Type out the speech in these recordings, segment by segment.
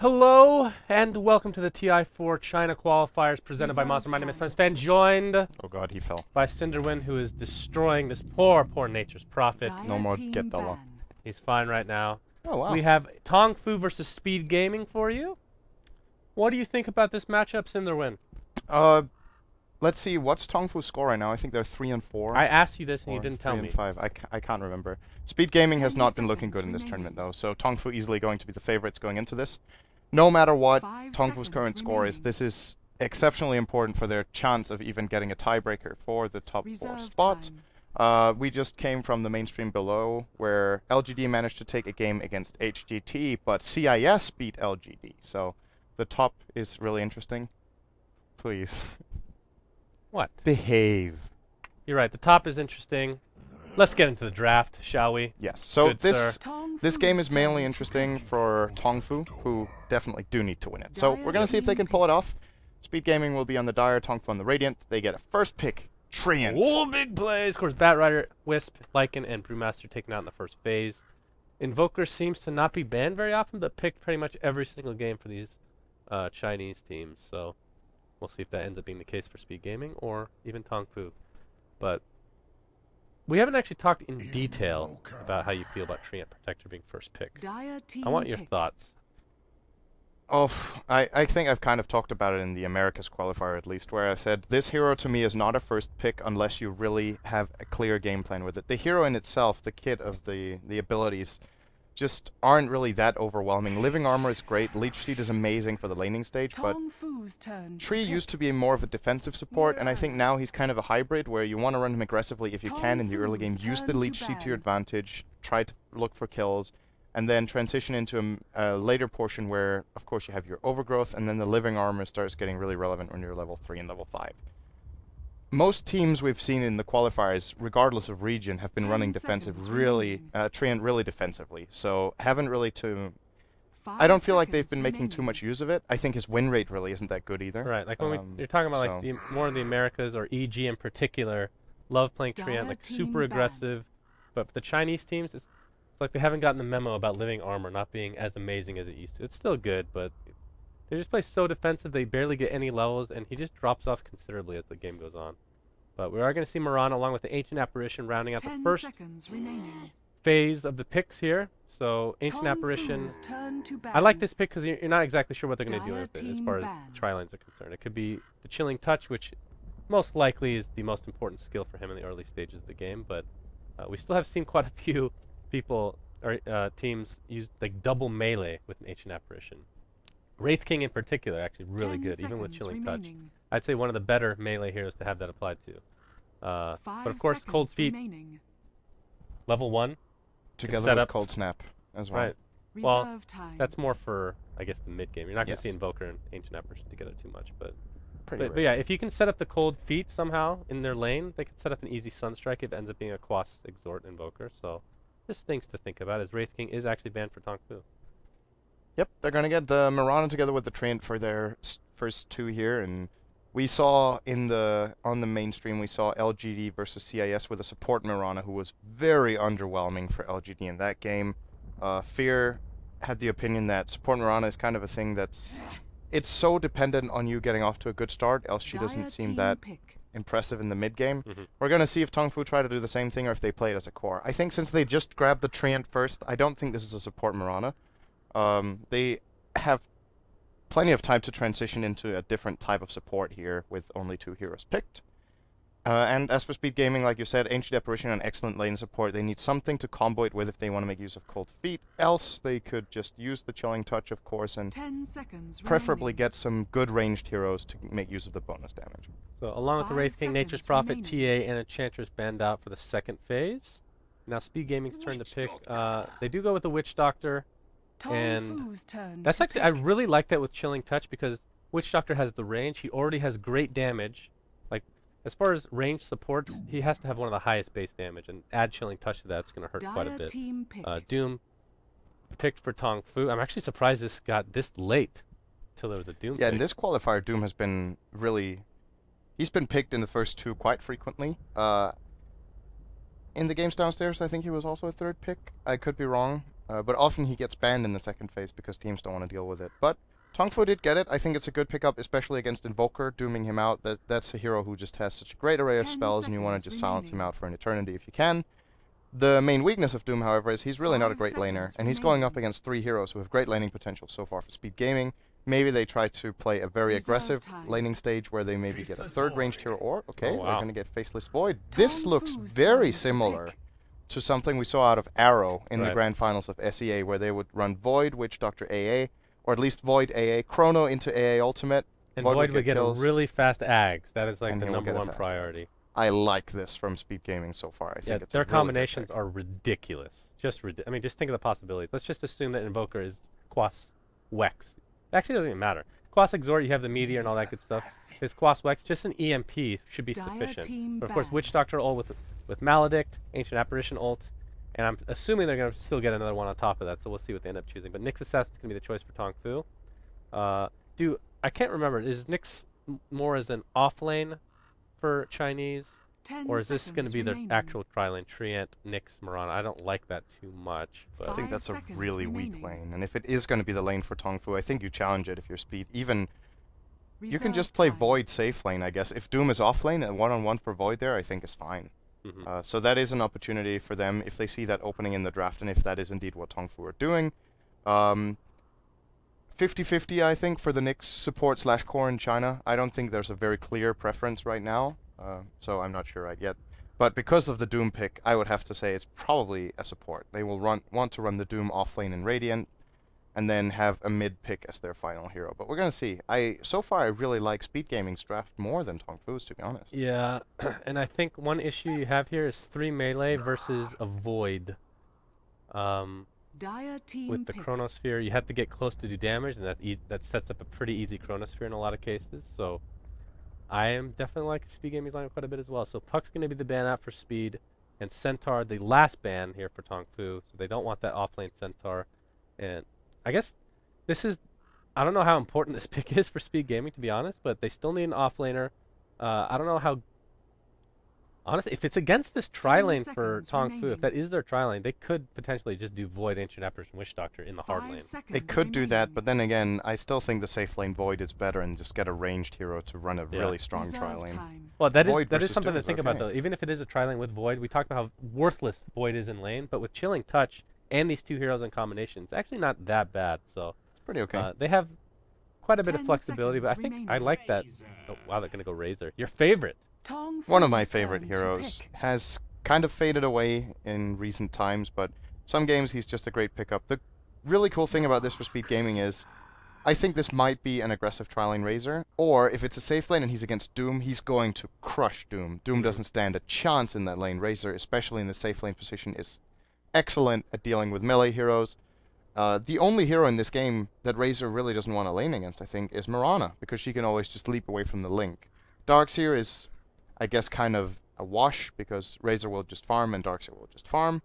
Hello and welcome to the TI4 China Qualifiers presented by Monster. My name is Fan, joined Oh god, he fell. by Cinderwin, who is destroying this poor Nature's Prophet. No more get Della. He's fine right now. Oh wow. We have TongFu versus Speed Gaming for you. What do you think about this matchup, Cinderwin? Let's see, what's TongFu's score right now? I think they're 3 and 4. I asked you this and you didn't tell me. 3 and 5. I can't remember. Speed Gaming has not been looking good in this tournament though, so TongFu easily going to be the favorites going into this. No matter what TongFu's current score is, this is exceptionally important for their chance of even getting a tiebreaker for the top 4 spot. We just came from the mainstream below, where LGD managed to take a game against HGT, but CIS beat LGD, so the top is really interesting. Please. What? Behave. You're right, the top is interesting. Let's get into the draft, shall we? Yes. So Good, this game is mainly interesting for TongFu, who definitely do need to win it. So we're going to see if they can pull it off. Speed Gaming will be on the Dire, TongFu on the Radiant. They get a first pick, Treant. Oh, big plays! Of course, Batrider, Wisp, Lycan, and Brewmaster taken out in the first phase. Invoker seems to not be banned very often, but picked pretty much every single game for these Chinese teams. So we'll see if that ends up being the case for Speed Gaming or even TongFu. But we haven't actually talked in detail about how you feel about Treant Protector being first pick. I want your thoughts. Oh, I think I've kind of talked about it in the Americas qualifier at least, where I said this hero to me is not a first pick unless you really have a clear game plan with it. The hero in itself, the kit of the abilities, just aren't really that overwhelming. Living Armor is great, Leech Seed is amazing for the laning stage, but Tree used to be more of a defensive support, and I think now he's kind of a hybrid where you want to run him aggressively if you can in the early game, use the Leech Seed to your advantage, try to look for kills, and then transition into a later portion where, of course, you have your Overgrowth, and then the Living Armor starts getting really relevant when you're level 3 and level 5. Most teams we've seen in the qualifiers, regardless of region, have been running defensive really, Treant really defensively. So haven't really I don't feel like they've been making too much use of it. I think his win rate really isn't that good either. Right, like when you're talking about like more of the Americas or EG in particular, love playing Treant, like super aggressive. But for the Chinese teams, it's like they haven't gotten the memo about Living Armor not being as amazing as it used to. It's still good, but they just play so defensive, they barely get any levels, and he just drops off considerably as the game goes on. But we are going to see Mirana along with the Ancient Apparition rounding out the first phase of the picks here. So Ancient Apparition, I like this pick because you're not exactly sure what they're going to do with it as far as tri-lanes are concerned. It could be the Chilling Touch, which most likely is the most important skill for him in the early stages of the game, but we still have seen quite a few people or teams use like double melee with an Ancient Apparition. Wraith King in particular, actually really good, even with Chilling Touch. I'd say one of the better melee heroes to have that applied to. But of course, Cold Feet, level 1. Together with Cold Snap as well. Right. Well, that's more for, I guess, the mid game. You're not going to see Invoker and Ancient Apparition together too much, but yeah, if you can set up the Cold Feet somehow in their lane, they can set up an easy Sunstrike if it ends up being a Quas Exhort Invoker. So just things to think about, as Wraith King is actually banned for TongFu. Yep, they're going to get the Mirana together with the Treant for their first 2 here, and we saw on the mainstream, we saw LGD versus CIS with a support Mirana who was very underwhelming for LGD in that game. Fear had the opinion that support Mirana is kind of a thing it's so dependent on you getting off to a good start, else she doesn't seem that impressive in the mid game. We're going to see if TongFu try to do the same thing or if they play it as a core. I think since they just grabbed the Treant first, I don't think this is a support Mirana. They have plenty of time to transition into a different type of support here with only 2 heroes picked. And as for Speed Gaming, like you said, Ancient Apparition and excellent lane support. They need something to combo it with if they want to make use of Cold Feet. Else, they could just use the Chilling Touch, of course, and preferably get some good ranged heroes to make use of the bonus damage. So along with the Wraith King, Nature's Prophet, TA, and Enchantress banned out for the second phase. Now Speed Gaming's turn to pick. They do go with the Witch Doctor. And that's actually, I really like that with Chilling Touch because Witch Doctor has the range. He already has great damage. Like, as far as range supports, he has to have one of the highest base damage, and add Chilling Touch to that, it's going to hurt quite a bit. Doom picked for TongFu. I'm actually surprised this got this late till there was a Doom pick. In this qualifier, Doom has been really... He's been picked in the first 2 quite frequently. In the games downstairs, I think he was also a 3rd pick. I could be wrong. but often he gets banned in the second phase because teams don't want to deal with it. But TongFu did get it. I think it's a good pickup, especially against Invoker, dooming him out. That's a hero who just has such a great array of spells, and you want to just silence him out for an eternity if you can. The main weakness of Doom, however, is he's really not a great laner, and he's going up against 3 heroes who have great laning potential so far for Speed Gaming. Maybe they try to play a very aggressive laning stage where they maybe get a 3rd ranged hero, or, okay, they're going to get Faceless Void. This looks very similar to something we saw out of Arrow in the Grand Finals of SEA, where they would run Void, Witch Doctor AA, or at least Void AA, Chrono into AA Ultimate. And Void would get a really fast Ags. That is like the #1 priority. I like this from Speed Gaming so far. I think it's their combinations are ridiculous. I mean, just think of the possibilities. Let's just assume that Invoker is Quas Wex. It actually doesn't even matter. Quas Exort, you have the Meteor and all that good stuff. His Quas Wex, just an EMP should be sufficient. But of course, Witch Doctor ult with Maledict, Ancient Apparition ult, and I'm assuming they're going to still get another one on top of that, so we'll see what they end up choosing. But Nyx Assassin is going to be the choice for TongFu. I can't remember, is Nyx more as an off-lane for Chinese, or is this going to be their actual tri-lane, Treant, Nyx, Mirana? I don't like that too much. But I think that's a really weak lane, and if it is going to be the lane for TongFu, I think you challenge it if you're Speed. Even you can just play Void safe lane, I guess. If Doom is off lane, a one-on-one for Void there, I think is fine. So that is an opportunity for them if they see that opening in the draft, and if that is indeed what TongFu are doing. 50-50, I think, for the Nyx support / core in China. I don't think there's a very clear preference right now, so I'm not sure right yet. But because of the Doom pick, I would have to say it's probably a support. They will want to run the Doom off lane in Radiant, and then have a mid pick as their final hero. But we're going to see. So far, I really like Speed Gaming's draft more than TongFu's, to be honest. Yeah, and I think one issue you have here is 3 melee versus a Void. With the Chronosphere, you have to get close to do damage, and that sets up a pretty easy Chronosphere in a lot of cases. So I am definitely liking Speed Gaming's lineup quite a bit as well. So Puck's going to be the ban out for Speed, and Centaur the last ban here for TongFu. So they don't want that offlane Centaur. And I guess this is, I don't know how important this pick is for Speed Gaming, to be honest, but they still need an offlaner. I don't know how. Honestly, if it's against this tri-lane for TongFu, if that is their tri-lane, they could potentially just do Void, Ancient Apparition, Witch Doctor in the hard lane. They could do that, but then again, I still think the safe lane Void is better and just get a ranged hero to run a really strong tri-lane. Well, that is something to think about, though. Even if it is a tri-lane with Void, we talked about how worthless Void is in lane, but with Chilling Touch and these 2 heroes in combination, it's actually not that bad. So it's pretty okay. They have quite a bit of flexibility, but I think I like that. Oh, wow, they're going to go Razor. Your favorite. One of my favorite heroes has kind of faded away in recent times, but some games he's just a great pickup. The really cool thing about this for Speed Gaming is I think this might be an aggressive tri-lane Razor, or if it's a safe lane and he's against Doom, he's going to crush Doom. Doom doesn't stand a chance in that lane. Razor, especially in the safe lane position, is excellent at dealing with melee heroes. The only hero in this game that Razor really doesn't want to lane against, I think, is Mirana, because she can always just leap away from the link. Darkseer is, I guess, kind of a wash, because Razor will just farm and Darkseer will just farm.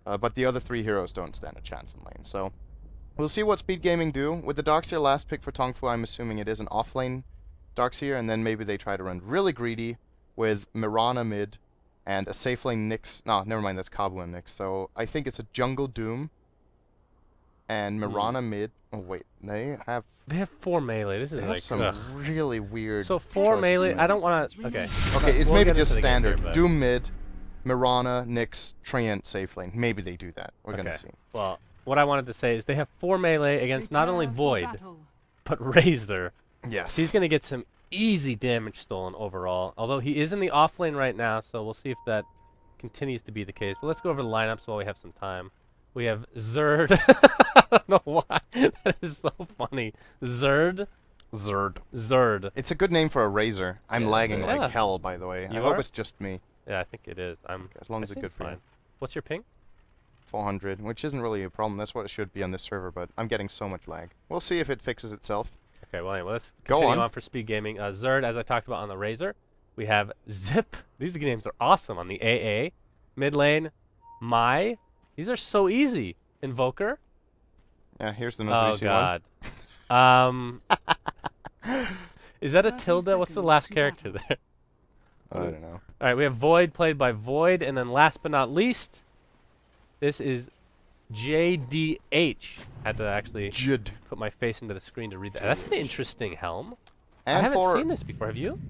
But the other 3 heroes don't stand a chance in lane. So we'll see what Speed Gaming do. With the Darkseer last pick for TongFu, I'm assuming it is an off-lane Darkseer, and then maybe they try to run really greedy with Mirana mid and a safe lane Nyx. No, never mind, that's Kabu and Nyx. So I think it's a jungle Doom and Mirana mid. Oh wait, they have 4 melee. This is like some really weird. So 4 melee. I don't want to. Okay. Okay, it's maybe just standard. Here, Doom mid, Mirana, Nyx, Treant safe lane. Maybe they do that. We're gonna see. Well, what I wanted to say is they have 4 melee against not only Void, but Razor. Yes. He's gonna get some easy damage stolen overall. Although he is in the off lane right now, so we'll see if that continues to be the case. But let's go over the lineups while we have some time. We have Zerd. I don't know why. That is so funny. Zerd. It's a good name for a Razor. I'm lagging like hell, by the way. I hope it's just me. Yeah, I think it is. Okay, as long as it's good for you. What's your ping? 400, which isn't really a problem. That's what it should be on this server, but I'm getting so much lag. We'll see if it fixes itself. Okay, well, anyway, let's continue on for Speed Gaming. Zerd, as I talked about on the Razor. We have Zip. These names are awesome on the AA. Mid lane, Mai. These are so easy. Invoker. Yeah, here's the note. Oh, God. Is that a tilde? What's the last character there? I don't know. All right, we have Void played by Void. And then last but not least, this is JDH. Had to actually put my face into the screen to read that. That's an interesting helm. And I haven't seen this before. Have you?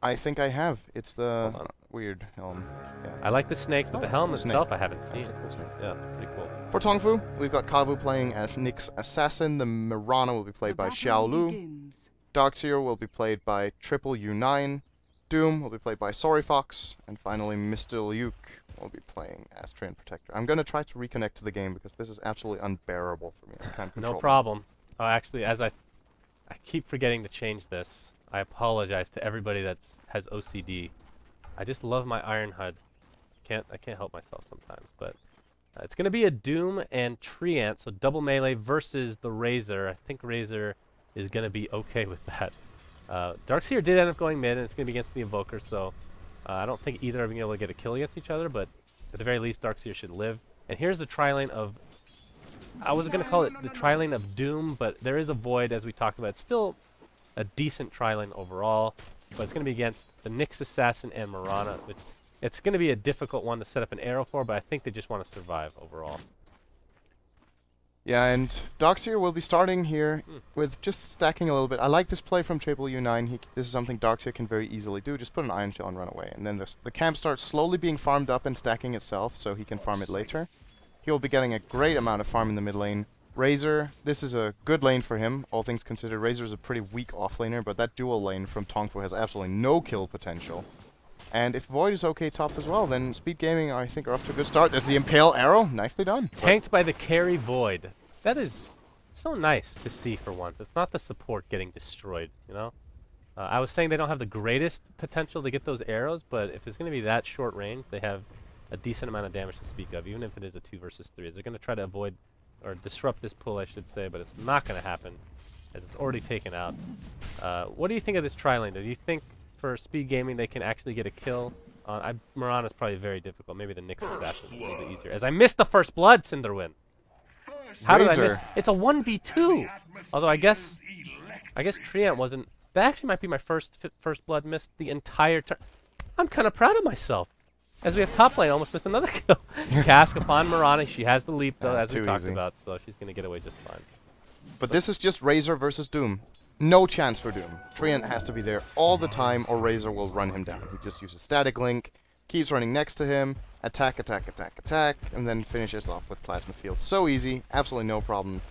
I think I have. It's the weird helm. Yeah. I like the snakes, but the helm itself I haven't seen. It's a cool snake. Yeah, pretty cool. For TongFu, we've got Kavu playing as Nyx Assassin. The Mirana will be played by Xiaolu. Darkseer will be played by Triple U9. Doom will be played by Sorry Fox. And finally, Mr. Luke will be playing as Treant Protector. I'm going to try to reconnect to the game because this is absolutely unbearable for me. I can't control No problem. Actually, as I keep forgetting to change this. I apologize to everybody that has OCD. I just love my Iron HUD. I can't help myself sometimes. But it's going to be a Doom and Treant, so double melee versus the Razor. I think Razor is going to be okay with that. Darkseer did end up going mid, and it's going to be against the Invoker, so I don't think either are being able to get a kill against each other, but at the very least, Darkseer should live. And here's the tri-lane of... I was going to call it the tri-lane of Doom, but there is a Void, as we talked about. It's still a decent tri-lane overall, but it's going to be against the Nyx Assassin and Mirana. It's going to be a difficult one to set up an arrow for, but I think they just want to survive overall. Yeah, and Darkseer will be starting here with just stacking a little bit. I like this play from Triple U9. This is something Darkseer can very easily do. Just put an Iron Shell and run away. And then the camp starts slowly being farmed up and stacking itself, so he can farm it later. He'll be getting a great amount of farm in the mid lane. Razor, this is a good lane for him, all things considered. Razor is a pretty weak offlaner, but that dual lane from TongFu has absolutely no kill potential. And if Void is okay top as well, then Speed Gaming, I think, are off to a good start. There's the Impale Arrow. Nicely done. Tanked by the carry Void. That is so nice to see for once. It's not the support getting destroyed, you know? I was saying they don't have the greatest potential to get those arrows, but if it's going to be that short range, they have a decent amount of damage to speak of, even if it is a 2 versus 3. They're going to try to avoid or disrupt this pull, I should say, but it's not going to happen as it's already taken out. What do you think of this tri-lane? Do you think for Speed Gaming they can actually get a kill? Mirana's probably very difficult. Maybe the Nyx Assassin is a little bit easier. As I missed the first blood, Cinderwin. How did I miss? It's a 1v2. Although I guess Treant wasn't. That actually might be my first blood missed the entire turn. I'm kind of proud of myself. As we have top lane, almost missed another kill. Cask upon Mirana. She has the leap, though, as we talked about, so she's going to get away just fine. But this is just Razor versus Doom. No chance for Doom. Treant has to be there all the time, or Razor will run him down. He just uses Static Link, keeps running next to him, attack, attack, attack, attack, and then finishes off with Plasma Field. So easy, absolutely no problem.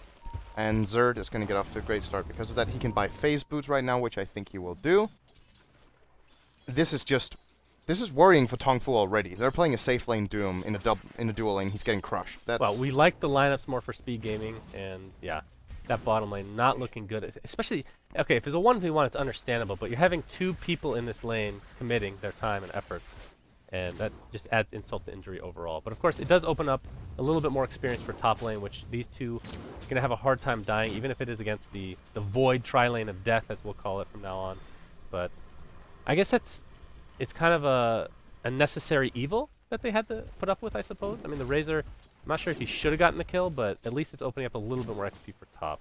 And Zerd is going to get off to a great start because of that. He can buy Phase Boots right now, which I think he will do. This is worrying for TongFu already. They're playing a safe lane Doom in a dual lane. He's getting crushed. Well, we like the lineups more for Speed Gaming, and yeah, that bottom lane not looking good. Especially, okay, if it's a 1v1, it's understandable, but you're having 2 people in this lane committing their time and efforts, and that just adds insult to injury overall. But of course, it does open up a little bit more experience for top lane, which these two are going to have a hard time dying, even if it is against the Void tri-lane of death, as we'll call it from now on. But I guess it's kind of a necessary evil that they had to put up with, I suppose. I mean, the Razor, I'm not sure if he should have gotten the kill, but at least it's opening up a little bit more XP for top.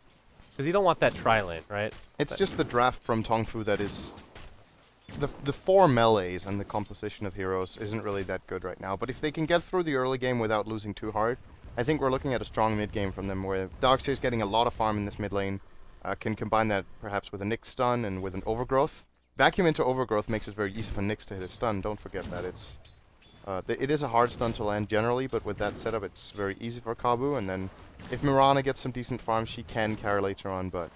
Because you don't want that tri-lane, right? It's just the draft from TongFu that is... The 4 melees and the composition of heroes isn't really that good right now. But if they can get through the early game without losing too hard, I think we're looking at a strong mid game from them, where Darkseer is getting a lot of farm in this mid lane. Can combine that perhaps with a Nyx stun and with an Overgrowth. Vacuum into Overgrowth makes it very easy for Nyx to hit a stun. Don't forget that. It is a hard stun to land generally, but with that setup, it's very easy for Kabu. And then if Mirana gets some decent farm, she can carry later on. But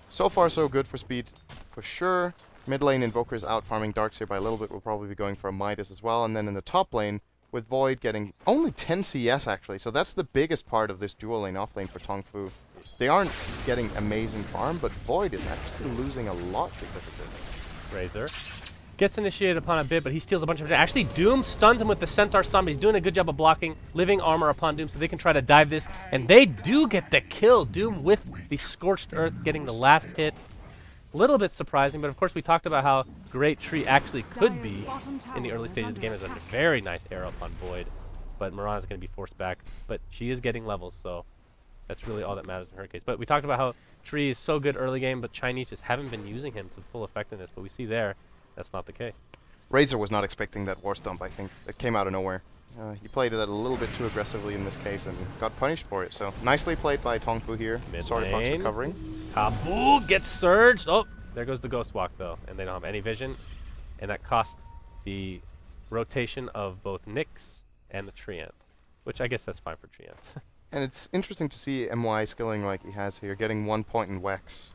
so far, so good for Speed, for sure. Mid lane Invoker is out farming Darkseer by a little bit. We'll probably be going for a Midas as well. And then in the top lane, with Void getting only 10 CS actually. So that's the biggest part of this dual lane off lane for TongFu. They aren't getting amazing farm, but Void is actually losing a lot because of this. Razor gets initiated upon a bit, but he steals a bunch of... Actually, Doom stuns him with the Centaur stun, but he's doing a good job of blocking living armor upon Doom, so they can try to dive this. And they do get the kill. Doom with the Scorched Earth getting the last hit. A little bit surprising, but of course we talked about how great Tree actually could be in the early stages of the game as a very nice arrow upon Void. But Mirana's going to be forced back. But she is getting levels, so that's really all that matters in her case. But we talked about how Tree is so good early game, but Chinese just haven't been using him to full effectiveness. But we see there, that's not the case. Razor was not expecting that War Stomp, I think. It came out of nowhere. He played it a little bit too aggressively in this case and got punished for it. So nicely played by TongFu here. Sorry, Fox recovering. Kabu gets surged. Oh, there goes the Ghost Walk though, and they don't have any vision, and that cost the rotation of both Nyx and the Treant, which I guess that's fine for Treant. And it's interesting to see MY skilling like he has here, getting 1 point in Wex.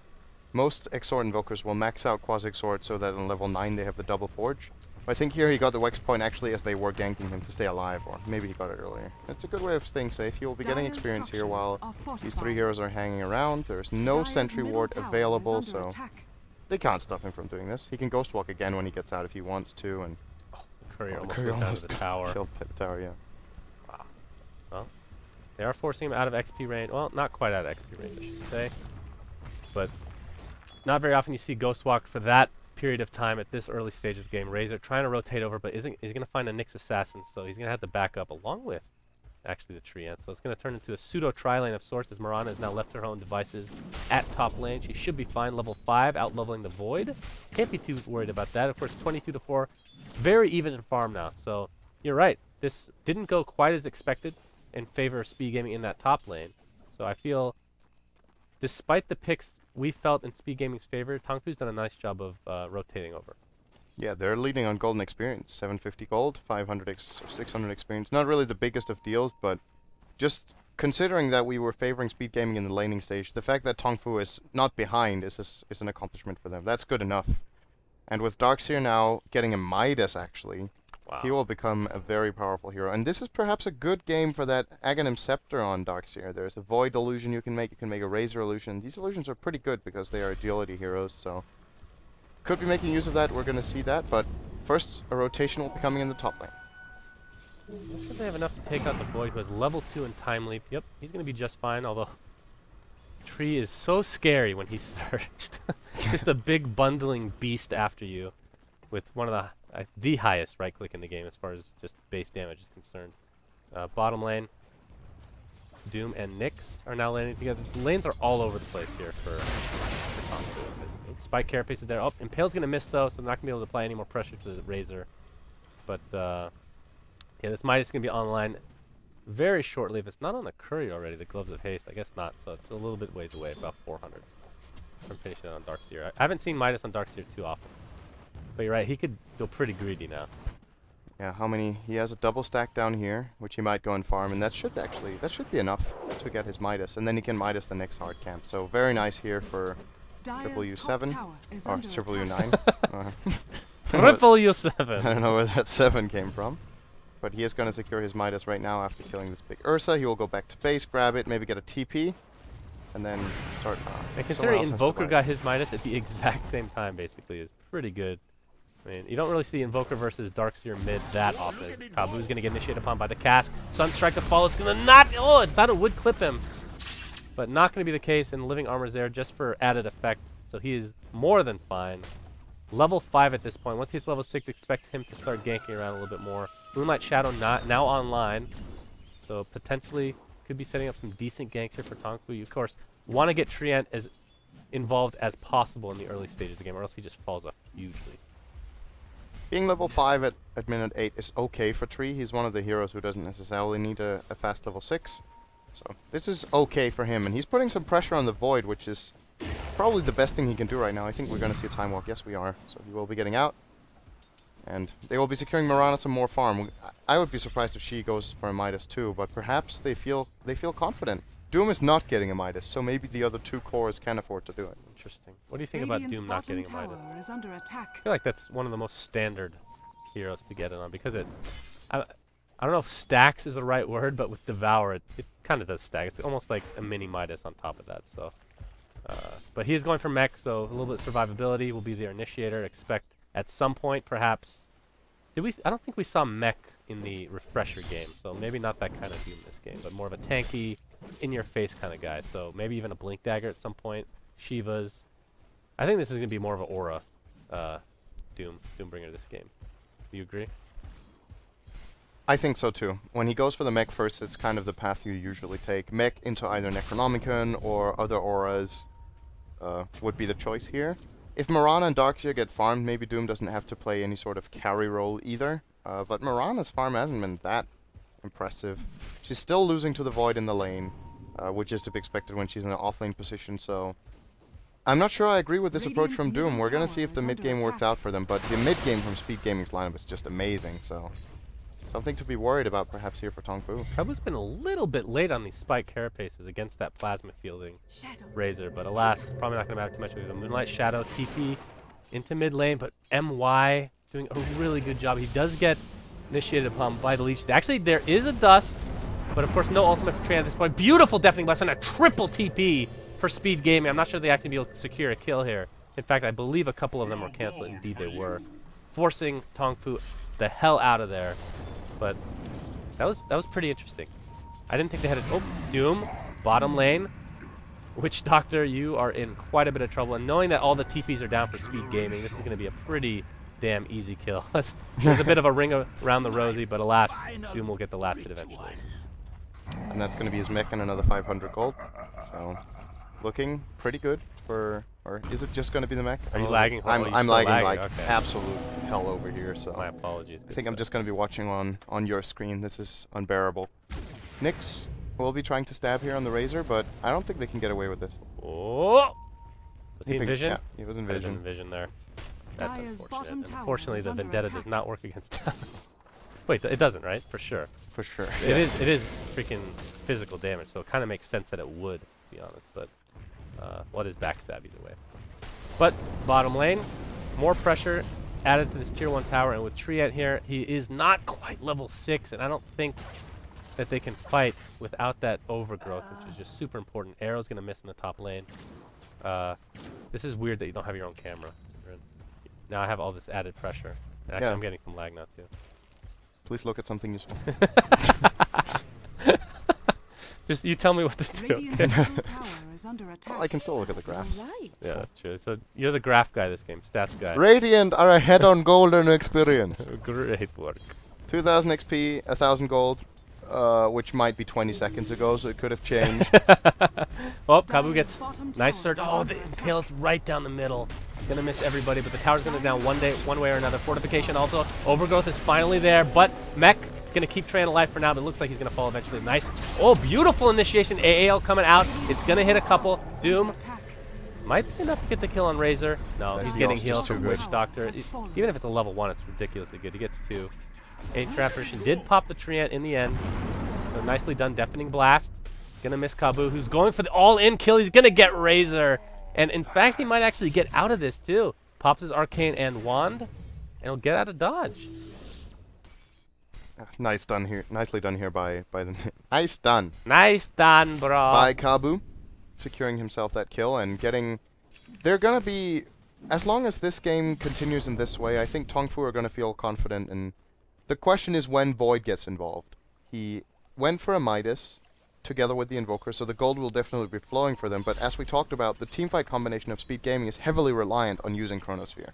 Most Exort Invokers will max out Quasi-Exort so that on level 9 they have the double Forge. I think here he got the Wex point actually as they were ganking him to stay alive, or maybe he got it earlier. It's a good way of staying safe. He will be getting experience here while these 3 heroes are hanging around. There's no sentry ward available, so they can't stop him from doing this. He can Ghost Walk again when he gets out if he wants to, and Courier almost goes down to the tower. Killed by the tower, yeah. Wow. Well, they are forcing him out of XP range. Well, not quite out of XP range, I should say. But not very often you see Ghost Walk for that period of time at this early stage of the game. Razor trying to rotate over, but he's going to find a Nyx assassin, so he's going to have to back up along with actually the Treant. So it's going to turn into a pseudo tri-lane of sorts as Mirana has now left her own devices at top lane. She should be fine. Level 5, out-leveling the Void. Can't be too worried about that. Of course, 22-4. Very even in farm now. So you're right. This didn't go quite as expected in favor of Speed Gaming in that top lane. So I feel, despite the picks we felt in Speed Gaming's favor, TongFu's done a nice job of rotating over. Yeah, they're leading on golden experience. 750 gold, 600 experience. Not really the biggest of deals, but just considering that we were favoring Speed Gaming in the laning stage, the fact that TongFu is not behind is an accomplishment for them. That's good enough. And with Darkseer now getting a Midas, actually, wow, he will become a very powerful hero. And this is perhaps a good game for that Aghanim Scepter on Darkseer. There's a Void illusion you can make a Razor illusion. These illusions are pretty good because they are agility heroes, so could be making use of that. We're going to see that, but first a rotation will be coming in the top lane. I'm not sure they have enough to take out the Void, who has level 2 in Time Leap. Yep, he's going to be just fine, although Tree is so scary when he's surged. Just a big bundling beast after you with one of the highest right click in the game as far as just base damage is concerned. Bottom lane, Doom and Nyx are now laning together. The lanes are all over the place here for TongFu. Spike Carapace is there. Oh, Impale's going to miss though, so they're not going to be able to apply any more pressure to the Razor. But yeah, this Midas is going to be online very shortly. If it's not on the Courier already, the Gloves of Haste, I guess not. So it's a little bit ways away, about 400 from finishing it on Darkseer. I haven't seen Midas on Darkseer too often. But you're right, he could go pretty greedy now. Yeah, how many? He has a double stack down here, which he might go and farm, and that should be enough to get his Midas, and then he can Midas the next hard camp. So very nice here for Triple U7 or Triple U9. Triple U7. I don't know where that 7 came from, but he is going to secure his Midas right now after killing this big Ursa. He will go back to base, grab it, maybe get a TP, and then start. And considering Invoker got his Midas at the exact same time, basically, is pretty good. I mean, you don't really see Invoker versus Darkseer mid that often. Kabu's going to get initiated upon by the cast. Sunstrike to follow. It's going to not... Oh, I thought it would clip him. But not going to be the case, and Living Armor's there just for added effect. So he is more than fine. Level 5 at this point. Once he hits level 6, expect him to start ganking around a little bit more. Moonlight Shadow now online. So potentially could be setting up some decent ganks here for TongFu. You, of course, want to get Treant as involved as possible in the early stages of the game, or else he just falls off hugely. Being level 5 at minute 8 is okay for Tree. He's one of the heroes who doesn't necessarily need a fast level 6. So this is okay for him. And he's putting some pressure on the Void, which is probably the best thing he can do right now. I think we're going to see a Time Walk. Yes, we are. So he will be getting out. And they will be securing Mirana some more farm. I would be surprised if she goes for a Midas too, but perhaps they feel confident. Doom is not getting a Midas, so maybe the other 2 cores can afford to do it. Interesting. What do you think about Doom not getting a Midas? I feel like that's one of the most standard heroes to get it on, because it... I don't know if stacks is the right word, but with Devour, it kind of does stack. It's almost like a mini Midas on top of that, so... but he is going for mech, so a little bit of survivability will be their initiator. Expect at some point, perhaps... I don't think we saw mech in the refresher game, so maybe not that kind of Doom in this game, but more of a tanky, in-your-face kind of guy. So maybe even a Blink Dagger at some point. Shivas. I think this is going to be more of an aura Doombringer this game. Do you agree? I think so too. When he goes for the mech first, it's kind of the path you usually take. Mech into either Necronomicon or other auras would be the choice here. If Mirana and Darkseer get farmed, maybe Doom doesn't have to play any sort of carry role either. But Mirana's farm hasn't been that Impressive. She's still losing to the Void in the lane, which is to be expected when she's in an off-lane position, so... I'm not sure I agree with this approach from Doom. We're going to see if the mid-game works out for them, but the mid-game from Speed Gaming's lineup is just amazing, so... Something to be worried about perhaps here for TongFu. Kabu's been a little bit late on these spike carapaces against that plasma fielding Razor, but alas, probably not going to matter too much with the Moonlight Shadow TP into mid lane, but MY doing a really good job. He does get initiated upon by the leech. Actually, there is a dust, but of course no ultimate for Trey at this point. Beautiful Deafening Blast and a triple TP for Speed Gaming. I'm not sure they actually be able to secure a kill here. In fact, I believe a couple of them were canceled. Indeed they were. Forcing TongFu the hell out of there. But that was pretty interesting. I didn't think they had it. Oh, Doom, bottom lane. Witch Doctor, you are in quite a bit of trouble. And knowing that all the TPs are down for Speed Gaming, this is going to be a pretty damn easy kill. There's a bit of a ring around the rosy, but alas, Doom will get the last hit eventually. And that's going to be his mech and another 500 gold. So, looking pretty good for... Or is it just going to be the mech? Are you lagging? I'm lagging like okay. absolute hell over here. So my apologies. I think I'm just going to be watching on your screen. This is unbearable. Nyx will be trying to stab here on the Razor, but I don't think they can get away with this. Oh! Was he in vision? Yeah, he was in vision. Vision there. That's unfortunate. Unfortunately, the Vendetta does not work against Talon. Wait, it doesn't, right? For sure. For sure. It is freaking physical damage, so it kind of makes sense that it would, to be honest. But what is backstab either way? But bottom lane, more pressure added to this tier 1 tower, and with Triet here, he is not quite level 6, and I don't think that they can fight without that overgrowth, which is just super important. Arrow's gonna miss in the top lane. This is weird that you don't have your own camera. Now I have all this added pressure. And actually, I'm getting some lag now too. Please look at something useful. Just you tell me what to do. Okay? Well, I can still look at the graphs. Right. Yeah, that's true. So you're the graph guy this game, stats guy. Radiant are ahead on golden experience. Great work. 2000 XP, 1000 gold, which might be 20 seconds ago, so it could have changed. Well, Kabu gets nice surge. Oh, the impale's right down the middle. Gonna miss everybody, but the tower's gonna down one way or another. Fortification also. Overgrowth is finally there, but Mech gonna keep Train alive for now, but it looks like he's gonna fall eventually. Nice. Oh, beautiful initiation. AAL coming out. It's gonna hit a couple. Doom might be enough to get the kill on Razor. No, he's getting healed from Witch Doctor. Even if it's a level 1, it's ridiculously good. He gets 2. 8 trapper. She did pop the Treant in the end. So nicely done. Deafening Blast. Gonna miss Kabu, who's going for the all-in kill. He's gonna get Razor. And in fact, he might actually get out of this too. Pops his Arcane and Wand, and he'll get out of dodge. Nice done here. Nicely done here by the... Nice done. Nice done, bro. By Kabu, securing himself that kill and getting... They're gonna be... As long as this game continues in this way, I think TongFu are gonna feel confident, and the question is when Void gets involved. He went for a Midas together with the Invoker, so the gold will definitely be flowing for them, but as we talked about, the teamfight combination of Speed Gaming is heavily reliant on using Chronosphere.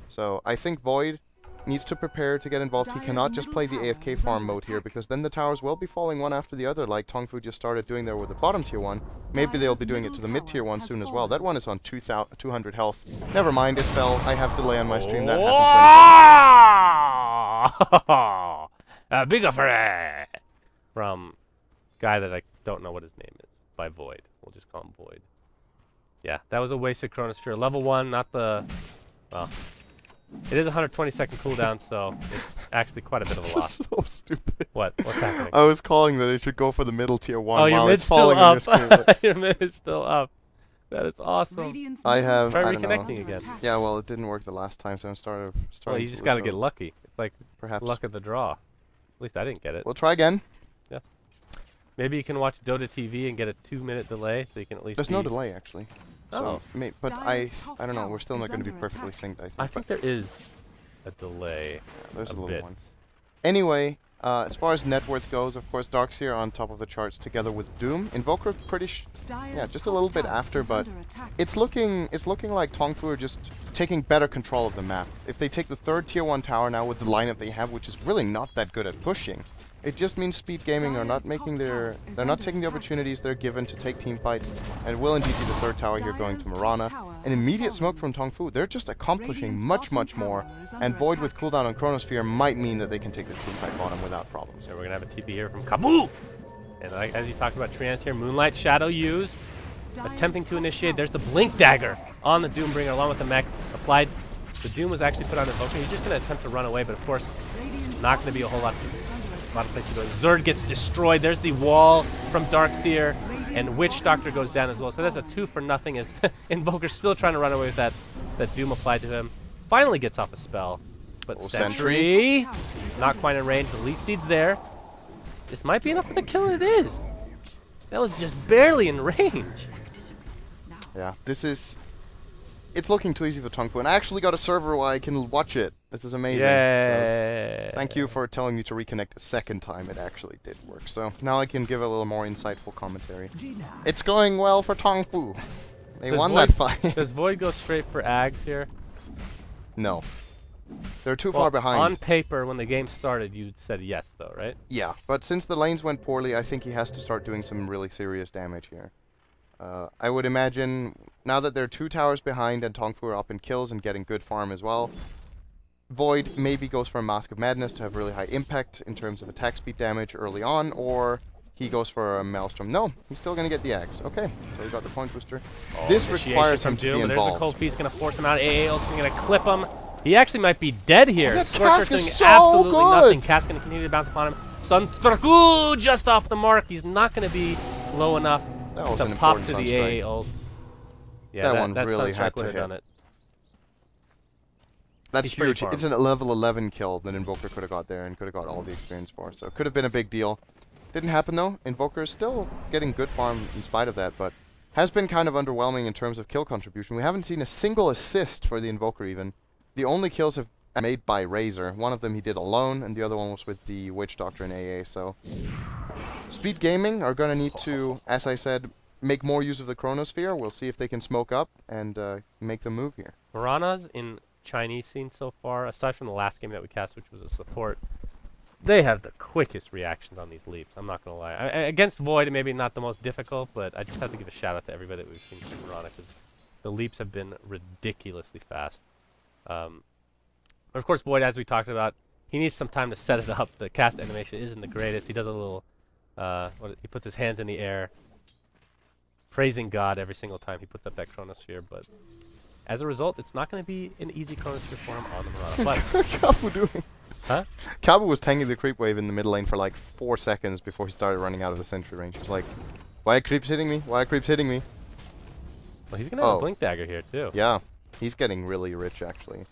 So I think Void needs to prepare to get involved. He cannot just play the AFK farm mode here, because then the towers will be falling one after the other, like TongFu just started doing there with the bottom tier 1. Maybe they'll be doing it to the mid tier 1 soon as well. That one is on 200 health. Never mind, it fell. I have delay on my stream. That happened 20 seconds. Big affair from guy that I don't know what his name is, by Void. We'll just call him Void. Yeah, that was a wasted Chronosphere. Level 1, not the... Well, it is a 120-second cooldown, so it's actually quite a bit of a loss. So stupid. What? What's happening? I was calling that it should go for the middle tier 1 while your mid's it's falling still on your screen. Your mid is still up. That is awesome. I have... Try reconnecting again. Yeah, well, it didn't work the last time, so I'm starting Well, you just got to get lucky. It's like perhaps luck of the draw. At least I didn't get it. We'll try again. Yeah. Maybe you can watch Dota TV and get a 2-minute delay, so you can at least... There's no delay, actually. Oh. So, but I don't know. We're still not going to be perfectly synced, I think. There is a delay. There's a little bit. one. Anyway, as far as net worth goes, of course, Darkseer on top of the charts together with Doom. Invoker pretty yeah, just a little bit after, but it's looking like TongFu are just taking better control of the map. If they take the 3rd tier 1 tower now with the lineup they have, which is really not that good at pushing, it just means Speed Gaming are not making they're not taking the opportunities they're given to take team fights, and it will indeed be the 3rd tower here going to Mirana. an immediate smoke from TongFu. They're just accomplishing much more. And Void with cooldown on Chronosphere might mean that they can take the teamfight bottom without problems. So we're going to have a TP here from Kabu! And as you talked about Treants here, Moonlight Shadow used. Attempting to initiate. There's the Blink Dagger on the Doombringer along with the mech applied. The Doom was actually put on Invoker. He's just going to attempt to run away, but of course, not going to be a whole lot of place to go. Zerd gets destroyed. There's the wall from Darkseer, and Witch Doctor goes down as well. So that's a 2 for nothing as Invoker's still trying to run away with that Doom applied to him. Finally gets off a spell. But Sentry, not quite in range. The Leech Seed's there. This might be enough for the kill. It is. That was just barely in range. Yeah, it's looking too easy for TongFu, and I actually got a server where I can watch it. This is amazing. Yeah. So thank you for telling me to reconnect a second time. It actually did work. So now I can give a little more insightful commentary. It's going well for TongFu. They won that fight. Does Void go straight for Ags here? No. They're too far behind. On paper, when the game started, you said yes, though, right? Yeah, but since the lanes went poorly, I think he has to start doing some really serious damage here. I would imagine, now that they're 2 towers behind and TongFu are up in kills and getting good farm as well, Void maybe goes for a Mask of Madness to have really high impact in terms of attack speed damage early on, or he goes for a Maelstrom. No, he's still going to get the Axe. Okay, so he got the point booster. This requires him to be involved. There's a Cold Feast going to force him out. AA ult's going to clip him. He actually might be dead here. Cask doing is so absolutely good. nothing. Cask going to continue to bounce upon him. Suntraku just off the mark. He's not going to be low enough to pop to the AA ult. Yeah, that one really had to hit. Done it. That's huge. It's a level 11 kill that Invoker could have got there and could have got all the experience for. So it could have been a big deal. Didn't happen though. Invoker is still getting good farm in spite of that, but has been kind of underwhelming in terms of kill contribution. We haven't seen a single assist for the Invoker even. The only kills have been made by Razor. One of them he did alone, and the other one was with the Witch Doctor in AA. So Speed Gaming are going to need to, as I said, make more use of the Chronosphere. We'll see if they can smoke up and make the move here. Mirana's in Chinese scene so far, aside from the last game that we cast, which was a support, they have the quickest reactions on these leaps. I'm not going to lie. Against Void, maybe not the most difficult, but I just have to give a shout out to everybody that we've seen from Mirana, because the leaps have been ridiculously fast. But of course, Void, as we talked about, he needs some time to set it up. The cast animation isn't the greatest. He does a little, he puts his hands in the air, praising God every single time he puts up that Chronosphere, but as a result, it's not going to be an easy Chronosphere for him on the Mirana. But Kabu doing? Huh? Kabu was tanking the creep wave in the mid lane for like 4 seconds before he started running out of the sentry range. He was like, why are creeps hitting me? Why are creeps hitting me? Well, he's going to have a Blink Dagger here, too. Yeah, he's getting really rich, actually.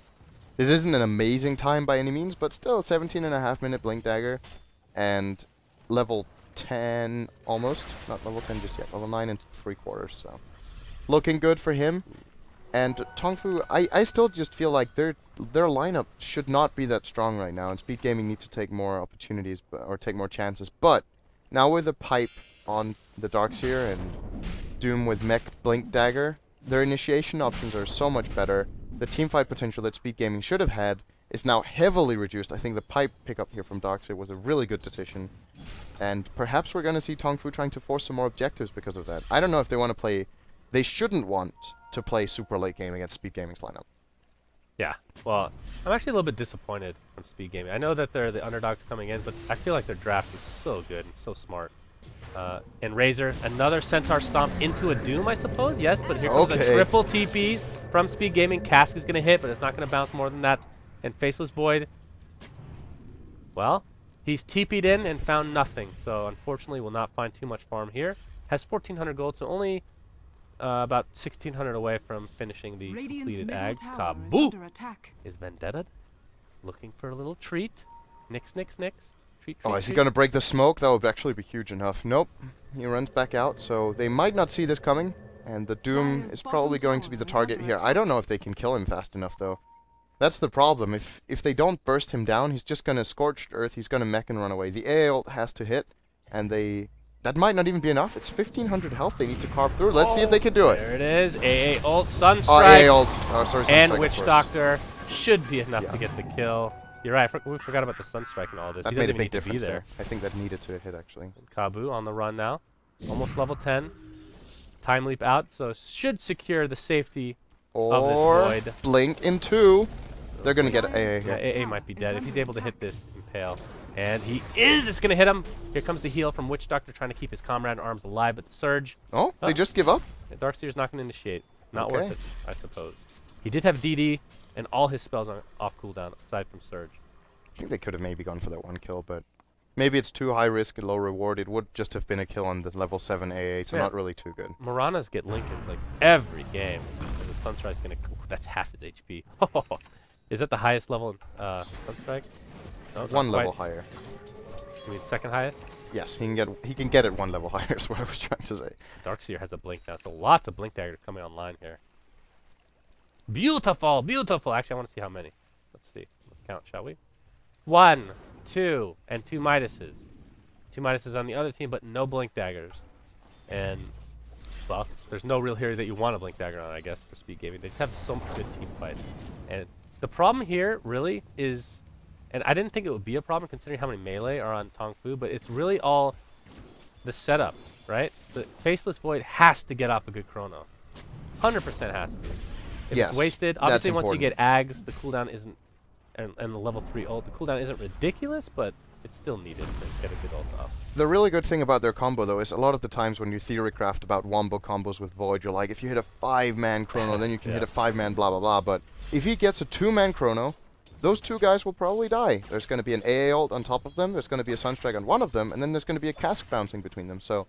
This isn't an amazing time by any means, but still, 17.5-minute Blink Dagger. And level 10 almost. Not level 10 just yet. Level 9 and 3/4, so. Looking good for him. And TongFu, I still just feel like their lineup should not be that strong right now, and Speed Gaming need to take more opportunities or take more chances. But now with a pipe on the Darkseer and Doom with Mech Blink Dagger, their initiation options are so much better. The teamfight potential that Speed Gaming should have had is now heavily reduced. I think the pipe pickup here from Darkseer was a really good decision, and perhaps we're going to see TongFu trying to force some more objectives because of that. I don't know if they want to play. They shouldn't want to play super late game against Speed Gaming's lineup. Yeah, well, I'm actually a little bit disappointed from Speed Gaming. I know that they're the underdogs coming in, but I feel like their draft is so good and so smart. And Razor, another Centaur Stomp into a Doom, I suppose? Yes, but here comes a triple TPs from Speed Gaming. Cask is going to hit, but it's not going to bounce more than that. And Faceless Void, well, he's TP'd in and found nothing. So, unfortunately, will not find too much farm here. Has 1,400 gold, so only about 1,600 away from finishing the completed Ag. Kabu is Vendetta looking for a little treat. Nix, nix, nix. Treat, treat, is he going to break the smoke? That would actually be huge enough. Nope. He runs back out, so they might not see this coming. And the Doom is probably going to be the target here. I don't know if they can kill him fast enough, though. That's the problem. If they don't burst him down, he's just going to Scorched Earth. He's going to mech and run away. The AA ult has to hit, and that might not even be enough. It's 1,500 health they need to carve through. Let's see if they can do it. There it is. AA ult, Sunstrike, AA ult. Oh, sorry, Sunstrike, and Witch Doctor should be enough to get the kill. You're right. We forgot about the Sunstrike and all this. That made a big difference there. I think that needed to hit, actually. And Kabu on the run now. Almost level 10. Time leap out, so should secure the safety Or Void. blink in 2. They're going to get AA Yeah, here. AA might be dead if he's able to hit this impale. And he is! It's going to hit him! Here comes the heal from Witch Doctor trying to keep his comrade in arms alive, but the surge... Oh, they just give up? Yeah, Darkseer's not going to initiate. Not worth it, I suppose. He did have DD, and all his spells are off cooldown, aside from surge. I think they could have maybe gone for that 1 kill, but maybe it's too high risk and low reward. It would just have been a kill on the level 7 AA, so not really too good. Maranas get Lincolns like every game. And the Sunstrike's going to... That's half his HP. Is that the highest level in Sunstrike? No, 1 level higher. You mean second highest? Yes, he can get it 1 level higher is what I was trying to say. Darkseer has a blink now, so lots of blink daggers coming online here. Beautiful, beautiful. Actually, I want to see how many. Let's see. Let's count, shall we? 1, 2, and 2 Midases. 2 Midases on the other team, but no blink daggers. And, well, there's no real hero that you want a blink dagger on, I guess, for speed gaming. They just have so much good team fight. And the problem here, really, is... And I didn't think it would be a problem considering how many melee are on TongFu, but it's really all the setup, right? The Faceless Void has to get off a good chrono. 100% has to. If it's wasted, obviously once you get Ags, the cooldown isn't, and the level 3 ult, the cooldown isn't ridiculous, but it's still needed to get a good ult off. The really good thing about their combo, though, is a lot of the times when you theorycraft about wombo combos with Void, you're like, if you hit a 5-man chrono, then you can hit a 5-man blah blah blah, but if he gets a 2-man chrono, those 2 guys will probably die. There's going to be an AA ult on top of them, there's going to be a Sunstrike on one of them, and then there's going to be a cask bouncing between them. So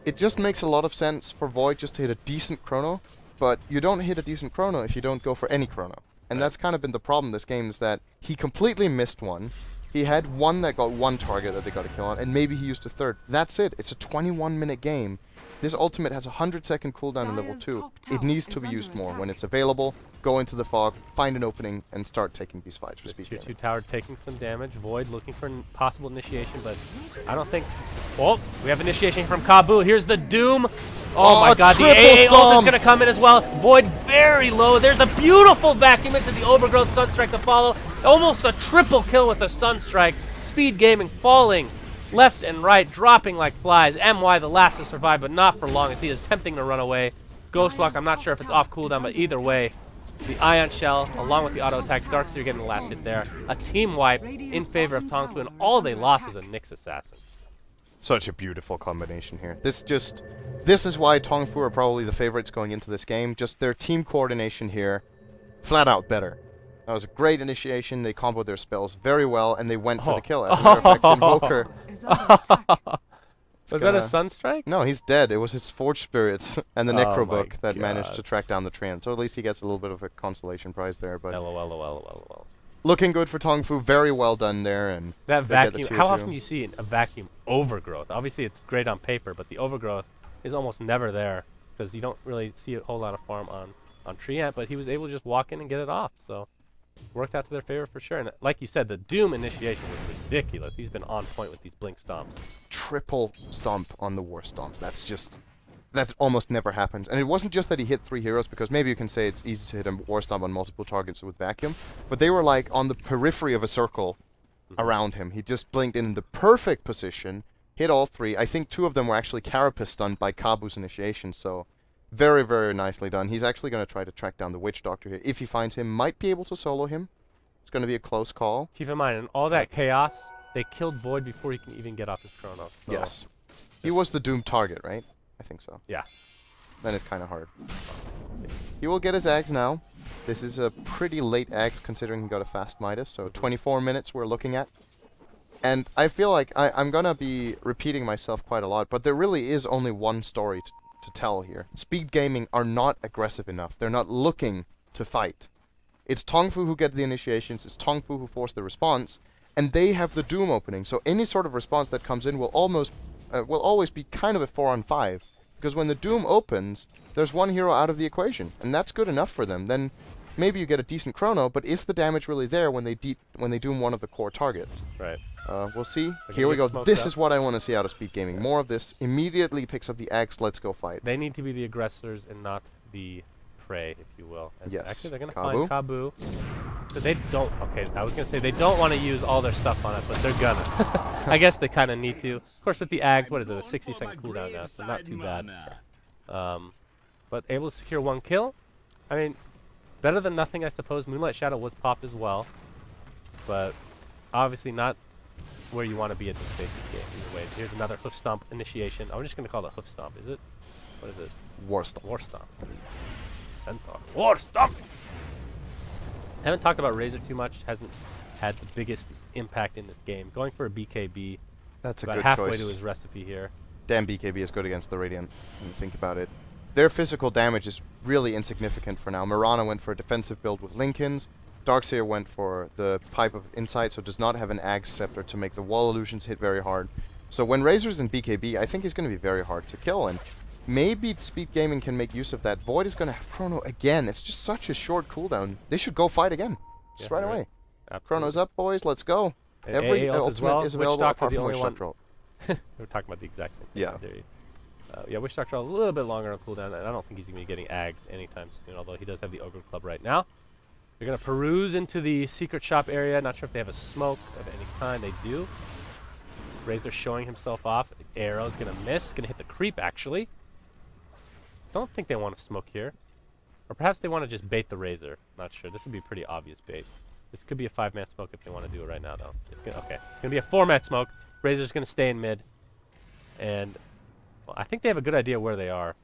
it just makes a lot of sense for Void just to hit a decent chrono, but you don't hit a decent chrono if you don't go for any chrono. And that's kind of been the problem this game, is that he completely missed one. He had one that got 1 target that they got a kill on, and maybe he used a 3rd. That's it. It's a 21-minute game. This ultimate has a 100-second cooldown in level 2. It needs to be used more. When it's available, go into the fog, find an opening, and start taking these fights for speed gaming. 2-2 tower taking some damage. Void looking for possible initiation, but I don't think... Oh, we have initiation from Kabu. Here's the Doom. Oh my god, the AA ult is going to come in as well. Void very low. There's a beautiful vacuum into the Overgrowth Sunstrike to follow. Almost a triple kill with a Sunstrike. Speed gaming falling left and right, dropping like flies. MY the last to survive, but not for long as he is attempting to run away. Ghostwalk, I'm not sure if it's off cooldown, but either way, the Ion Shell, along with the auto attack, Darkseer getting the last hit there. A team wipe in favor of TongFu, and all they lost was a Nyx Assassin. Such a beautiful combination here. This is why TongFu are probably the favorites going into this game. Just their team coordination here, flat out better. That was a great initiation. They comboed their spells very well, and they went for the kill. As a matter of fact, Invoker... Was that a Sunstrike? No, he's dead. It was his Forge Spirits and the Necro Book that managed to track down the Treant. So at least he gets a little bit of a consolation prize there. But LOL. Looking good for TongFu. Very well done there. And that vacuum. How often do you see a vacuum Overgrowth? Obviously, it's great on paper, but the Overgrowth is almost never there because you don't really see a whole lot of farm on Treant. But he was able to just walk in and get it off. So worked out to their favor for sure. And like you said, the Doom initiation was ridiculous. He's been on point with these blink stomps. Triple stomp on the War Stomp. That almost never happens. And it wasn't just that he hit 3 heroes, because maybe you can say it's easy to hit a War Stomp on multiple targets with Vacuum, but they were like on the periphery of a circle around him. He just blinked in the perfect position, hit all 3. I think 2 of them were actually Carapace stunned by Kabu's initiation, so very, very nicely done. He's actually going to try to track down the Witch Doctor here. If he finds him, might be able to solo him. It's going to be a close call. Keep in mind, in all that chaos, they killed Void before he can even get off his chrono. So yes. He was the doomed target, right? I think so. Yeah. Then it's kind of hard. He will get his Ags now. This is a pretty late Ags considering he got a fast Midas, so 24 minutes we're looking at. And I feel like I'm going to be repeating myself quite a lot, but there really is only one story to tell here. Speed gaming are not aggressive enough. They're not looking to fight. It's TongFu who get the initiations, it's TongFu who force the response, and they have the Doom opening, so any sort of response that comes in will always be kind of a 4-on-5, because when the Doom opens, there's one hero out of the equation, and that's good enough for them. Then maybe you get a decent chrono, but is the damage really there when they Doom one of the core targets? Right. We'll see. Here we go. This is what I want to see out of speed gaming. More of this. Immediately picks up the axe. Let's go fight. They need to be the aggressors and not the prey, if you will. Yes. Actually, they're going to find Kabu. So they don't... Okay, I was going to say they don't want to use all their stuff on it, but they're going to. I guess they kind of need to. Of course, with the Ags, what is it, a 60-second cooldown now, so not too bad. But able to secure 1 kill. I mean, better than nothing, I suppose. Moonlight Shadow was popped as well, but obviously not where you want to be at this stage of the game. Either way, here's another Hoof Stomp initiation. I'm just going to call it Hoof Stomp, is it? What is it? War Stomp. War Stomp. Centaur. War Stomp! I haven't talked about Razor too much. Hasn't had the biggest impact in this game. Going for a BKB. That's a about good halfway choice. to his recipe here. Damn, BKB is good against the Radiant, when you think about it. Their physical damage is really insignificant for now. Mirana went for a defensive build with Linken's. Darkseer went for the Pipe of Insight, so does not have an Ag Scepter to make the wall illusions hit very hard. So when Razor's in BKB, I think he's going to be very hard to kill, and maybe Speed Gaming can make use of that. Void is going to have Chrono again. It's just such a short cooldown. They should go fight again. Just right away. Absolutely. Chrono's up, boys. Let's go. And Every AA ult as well. ultimate is available apart from Witch Witch Doctor Doctor. We're talking about the exact same thing. Yeah. Yeah, Witch Doctor a little bit longer on cooldown, and I don't think he's going to be getting Ags anytime soon, although he does have the Ogre Club right now. They're going to peruse into the secret shop area. Not sure if they have a smoke of any kind. They do. Razor showing himself off. Arrow's going to miss. Going to hit the creep, actually. Don't think they want to smoke here. Or perhaps they want to just bait the Razor. Not sure. This would be pretty obvious bait. This could be a 5-man smoke if they want to do it right now, though. It's gonna, okay. It's going to be a 4-man smoke. Razor's going to stay in mid. And well, I think they have a good idea where they are.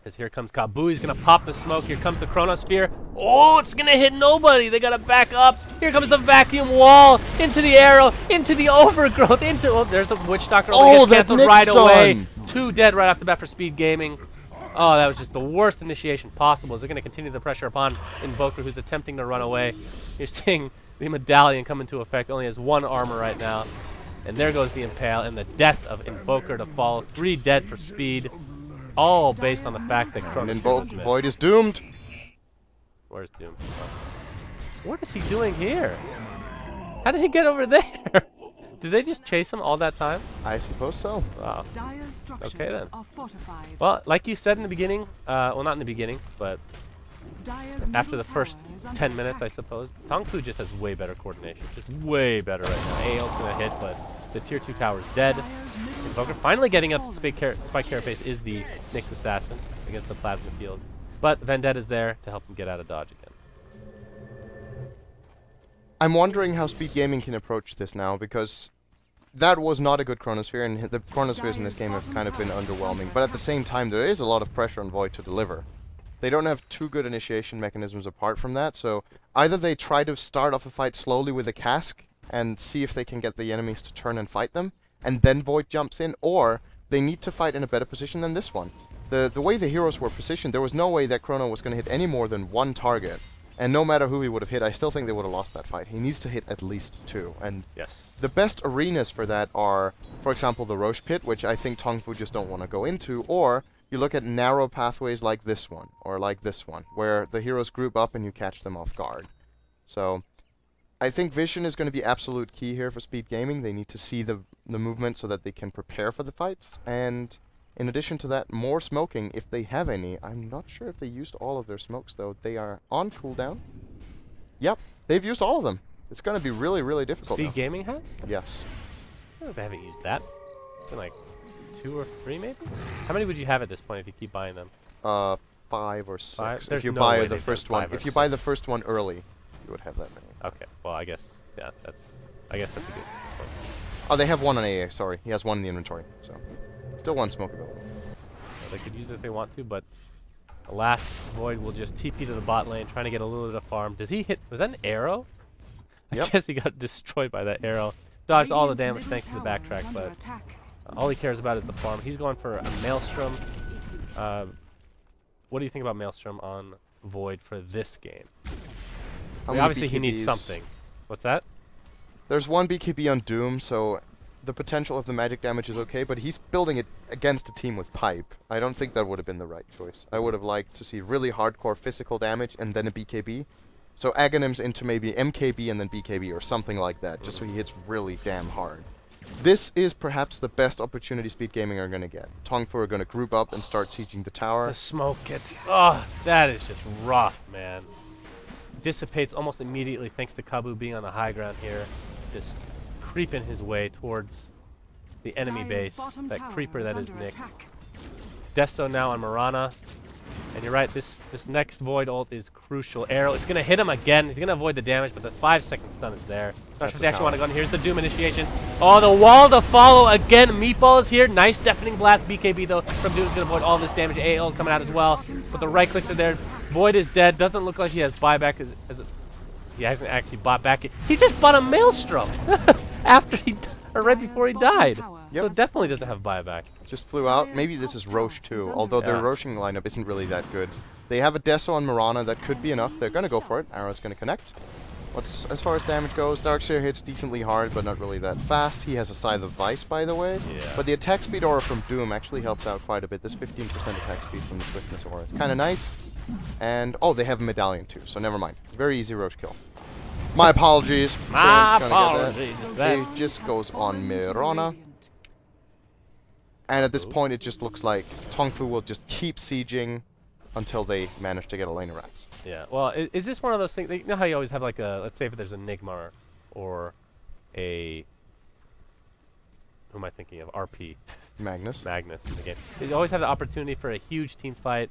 As here comes Kabu. He's going to pop the smoke. Here comes the Chronosphere. Oh, it's going to hit nobody. They got to back up. Here comes the vacuum wall. Into the arrow. Into the overgrowth. Into... Oh, there's the Witch Doctor. Oh, gets that canceled right away. done. 2 dead right off the bat for Speed Gaming. Oh, that was just the worst initiation possible. They're going to continue the pressure upon Invoker, who's attempting to run away. You're seeing the Medallion come into effect. Only has 1 armor right now. And there goes the Impale, and the death of Invoker to follow. 3 dead for Speed. All based on the fact that Chronos Void is doomed. Where's Doom? Oh. What is he doing here? How did he get over there? Did they just chase him all that time? I suppose so. Wow. Okay then. Well, like you said in the beginning, well not in the beginning, but after the first 10 minutes, I suppose, TongFu just has way better coordination. Just way better right now. AL's gonna hit, but the tier 2 tower is dead. Invoker finally getting up to spike carapace is the Nyx assassin against the plasma field. But Vendetta's there to help him get out of dodge again. I'm wondering how Speed Gaming can approach this now, because that was not a good Chronosphere, and the Chronospheres in this game have kind of been underwhelming. But at the same time, there is a lot of pressure on Void to deliver. They don't have too good initiation mechanisms apart from that, so either they try to start off a fight slowly with a cask and see if they can get the enemies to turn and fight them, and then Void jumps in, or they need to fight in a better position than this one. The way the heroes were positioned, there was no way that Chrono was going to hit any more than 1 target. And no matter who he would have hit, I still think they would have lost that fight. He needs to hit at least 2. And yes, the best arenas for that are, for example, the Roche Pit, which I think TongFu just don't want to go into, or you look at narrow pathways like this one, or like this one, where the heroes group up and you catch them off guard. So I think vision is going to be absolute key here for Speed Gaming. They need to see the movement so that they can prepare for the fights. And in addition to that, more smoking if they have any. I'm not sure if they used all of their smokes, though. They are on cooldown. Yep, they've used all of them. It's going to be really, really difficult Speed now. Gaming has? Yes. I don't know if I haven't used that. It's been like 2 or 3 maybe? How many would you have at this point if you keep buying them? 5 or 6. 5? If you buy the first one, if you buy the first one early, you would have that many. Okay. Well, I guess I guess that's a good point. Oh, they have 1 on AA. Sorry, he has 1 in the inventory. So still 1 smoke available. Well, they could use it if they want to, but alas, Void will just TP to the bot lane, trying to get a little bit of farm. Does he hit? Was that an arrow? Yep. I guess he got destroyed by that arrow. Dodged all the damage thanks to the backtrack, but all he cares about is the farm. He's going for a Maelstrom. What do you think about Maelstrom on Void for this game? I mean, obviously, he needs something. What's that? There's 1 BKB on Doom, so the potential of the magic damage is okay, but he's building it against a team with Pipe. I don't think that would have been the right choice. I would have liked to see really hardcore physical damage and then a BKB. So Aghanims into maybe MKB and then BKB or something like that, just so he hits really damn hard. This is perhaps the best opportunity Speed Gaming are going to get. TongFu are going to group up and start sieging the tower. The smoke gets... Oh, that is just rough, man. Dissipates almost immediately thanks to Kabu being on the high ground here. Just creeping his way towards the enemy base. That creeper that is Nyx. Desto now on Mirana. And you're right, this next Void ult is crucial. Arrow is going to hit him again. He's going to avoid the damage, but the 5-second stun is there. Not sure if they actually want to go in. Here's the Doom initiation. Oh, the wall to follow again. Meatball is here. Nice deafening blast. BKB, though, from Doom is going to avoid all this damage. A ult coming out as well. But the right clicks are there. Void is dead. Doesn't look like he has buyback. He hasn't actually bought back. He just bought a Maelstrom after or right before he died. Yep. So it definitely doesn't have buyback. Just flew out. Maybe this is Roche too, although their Roshing lineup isn't really that good. They have a Deso on Mirana that could be enough. They're going to go for it. Arrow's going to connect. As far as damage goes, Darkseer hits decently hard, but not really that fast. He has a Scythe of Vice, by the way. Yeah. But the attack speed aura from Doom actually helps out quite a bit. This 15% attack speed from the Swiftness aura is kind of nice. And, oh, they have a Medallion too, so never mind. Very easy Roche kill. My apologies. My apologies. It just goes on Mirana. And at this point, it just looks like TongFu will just keep sieging until they manage to get a lane of rats. Yeah, well, is this one of those things, you know how you always have like a, let's say if there's an Enigma or a, who am I thinking of, RP? Magnus in the game. You always have the opportunity for a huge team fight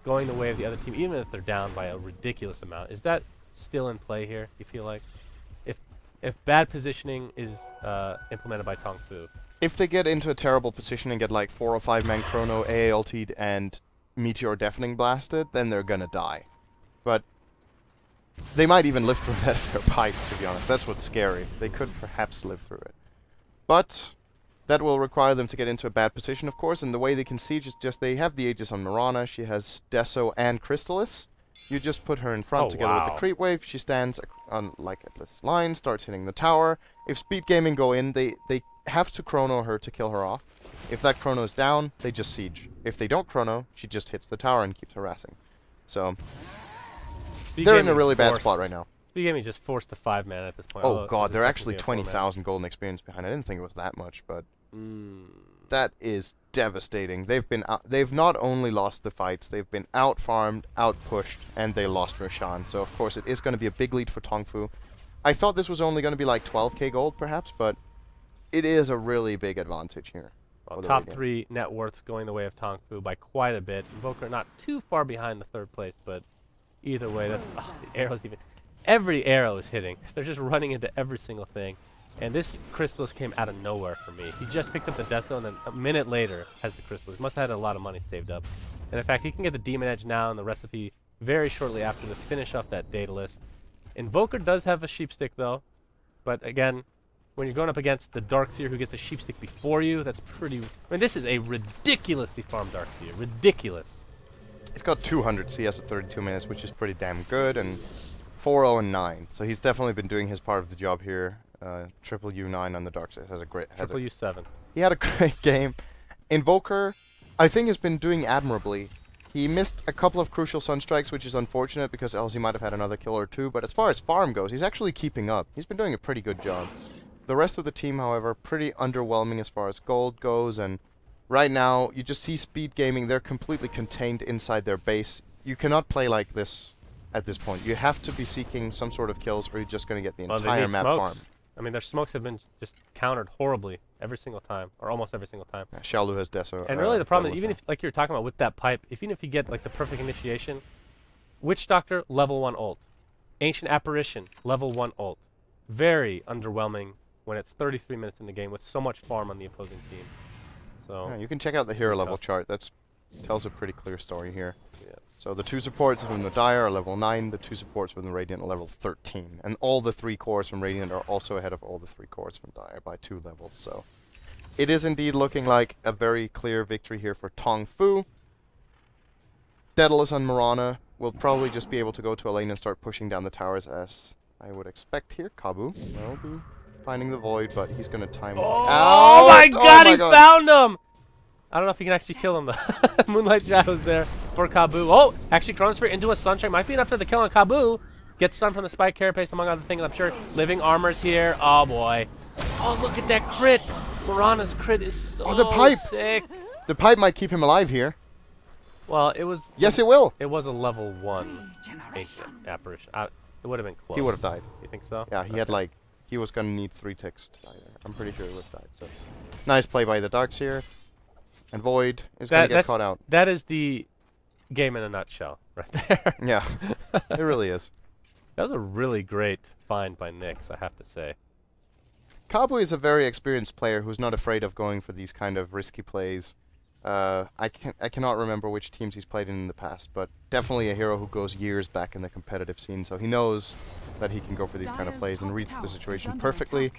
going the way of the other team, even if they're down by a ridiculous amount. Is that still in play here, you feel like? If bad positioning is implemented by TongFu. If they get into a terrible position and get like 4 or 5 man chrono, AA ultied, and Meteor deafening blasted, then they're gonna die. But they might even live through that if they're piped, to be honest. That's what's scary. They could perhaps live through it. But that will require them to get into a bad position, of course, and the way they can siege is just they have the Aegis on Mirana. She has Deso and Crystallis. You just put her in front together with the creep wave. She stands on like at this line, starts hitting the tower. If Speed Gaming go in, they have to chrono her to kill her off. If that chrono is down, they just siege. If they don't chrono, she just hits the tower and keeps harassing. So they're in a really bad spot right now. Speed Gaming is just forced to 5-man at this point. Oh god, they're actually 20,000 golden experience behind. I didn't think it was that much, but that is devastating. They've not only lost the fights, they've been out-farmed, out-pushed, and they lost Roshan. So of course it is going to be a big lead for TongFu. I thought this was only going to be like 12k gold perhaps, but it is a really big advantage here. Well, top 3 net worths going the way of TongFu by quite a bit. Invoker not too far behind the 3rd place, but either way, that's the arrows even. Every arrow is hitting. They're just running into every single thing. And this Crystallis came out of nowhere for me. He just picked up the Death Zone, and then a minute later has the Crystallis. Must have had a lot of money saved up. And in fact, he can get the Demon Edge now and the recipe very shortly after to finish off that Daedalus. Invoker does have a Sheepstick though, but again, when you're going up against the Darkseer who gets a Sheepstick before you, that's pretty... I mean, this is a ridiculously farmed Darkseer. Ridiculous. He's got 200 CS at 32 minutes, which is pretty damn good, and 4-0 and 9. So he's definitely been doing his part of the job here. Triple U9 on the Darkseer has a great... Triple U7. He had a great game. Invoker, I think, has been doing admirably. He missed a couple of crucial Sunstrikes, which is unfortunate because else he might have had another kill or two, but as far as farm goes, he's actually keeping up. He's been doing a pretty good job. The rest of the team, however, pretty underwhelming as far as gold goes, and right now, you just see Speed Gaming, they're completely contained inside their base. You cannot play like this at this point. You have to be seeking some sort of kills, or you're just going to get the entire map farmed. I mean, their smokes have been just countered horribly every single time, or almost every single time. Yeah, Xiaolu has Deso. And really the problem is, even if, like you were talking about with that pipe, even if you get like the perfect initiation, Witch Doctor, level 1 ult. Ancient Apparition, level 1 ult. Very underwhelming when it's 33 minutes in the game with so much farm on the opposing team. So yeah, you can check out the hero level chart. That tells a pretty clear story here. Yeah. So the 2 supports from the Dire are level 9, the 2 supports from the Radiant are level 13. And all the 3 cores from Radiant are also ahead of all the 3 cores from Dire by 2 levels. So it is indeed looking like a very clear victory here for TongFu. Daedalus on Mirana will probably just be able to go to a lane and start pushing down the towers as I would expect here. Kabu will be finding the Void, but he's going to time it out. Oh my god, he found him! I don't know if he can actually kill him though. Moonlight Shadow's there for Kabu. Oh, actually Chronosphere into a Sunstrike. Might be enough for the kill on Kabu. Gets stunned from the Spike Carapace among other things, I'm sure. Living Armor's here. Oh boy. Oh, look at that crit. Mirana's crit is so the pipe. sick. The pipe might keep him alive here. Well, it was... Yes, it will. It was a level 1 Ancient Apparition. It would have been close. He would have died. You think so? Yeah, he had like... He was going to need 3 ticks to die there. I'm pretty sure he would have died. So, nice play by the Darkseer. And Void is going to get caught out. That is the game in a nutshell right there. Yeah, it really is. That was a really great find by Nyx, I have to say. Kabu is a very experienced player who's not afraid of going for these kind of risky plays. I cannot remember which teams he's played in the past, but definitely a hero who goes years back in the competitive scene, so he knows that he can go for these kind of plays and reads the situation perfectly.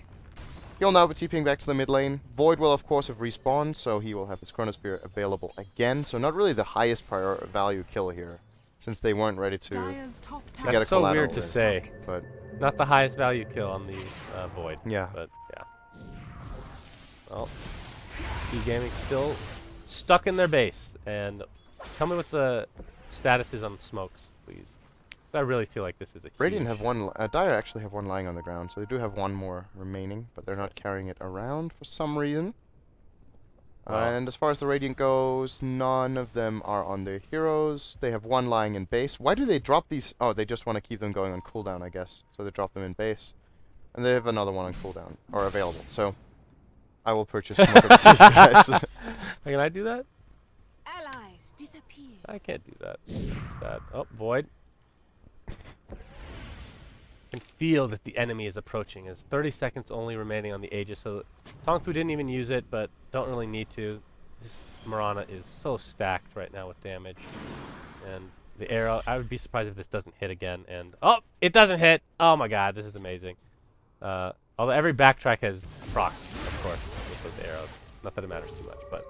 He'll now be TPing back to the mid lane. Void will of course have respawned, so he will have his Chronosphere available again, so not really the highest value kill here, since they weren't ready to get a collateral. That's so weird to say, but not the highest value kill on the Void. Yeah. But yeah. Well, Gaming still stuck in their base, and tell me what the status is on smokes, please. I really feel like this is a Radiant have one. Dire actually have one lying on the ground, so they do have one more remaining, but they're not carrying it around for some reason. And as far as the Radiant goes, none of them are on their heroes. They have one lying in base. Why do they drop these? Oh, they just want to keep them going on cooldown, I guess. So they drop them in base. And they have another one on cooldown, or available. So I will purchase some of these guys. Can I do that? Allies disappear. I can't do that. That's sad. Oh, Void. I can feel that the enemy is approaching. There's 30 seconds only remaining on the Aegis, so TongFu didn't even use it, but don't really need to. This Mirana is so stacked right now with damage. And the arrow, I would be surprised if this doesn't hit again. And oh, it doesn't hit! Oh my god, this is amazing. Although every backtrack has proc, of course, with those arrows. Not that it matters too much, but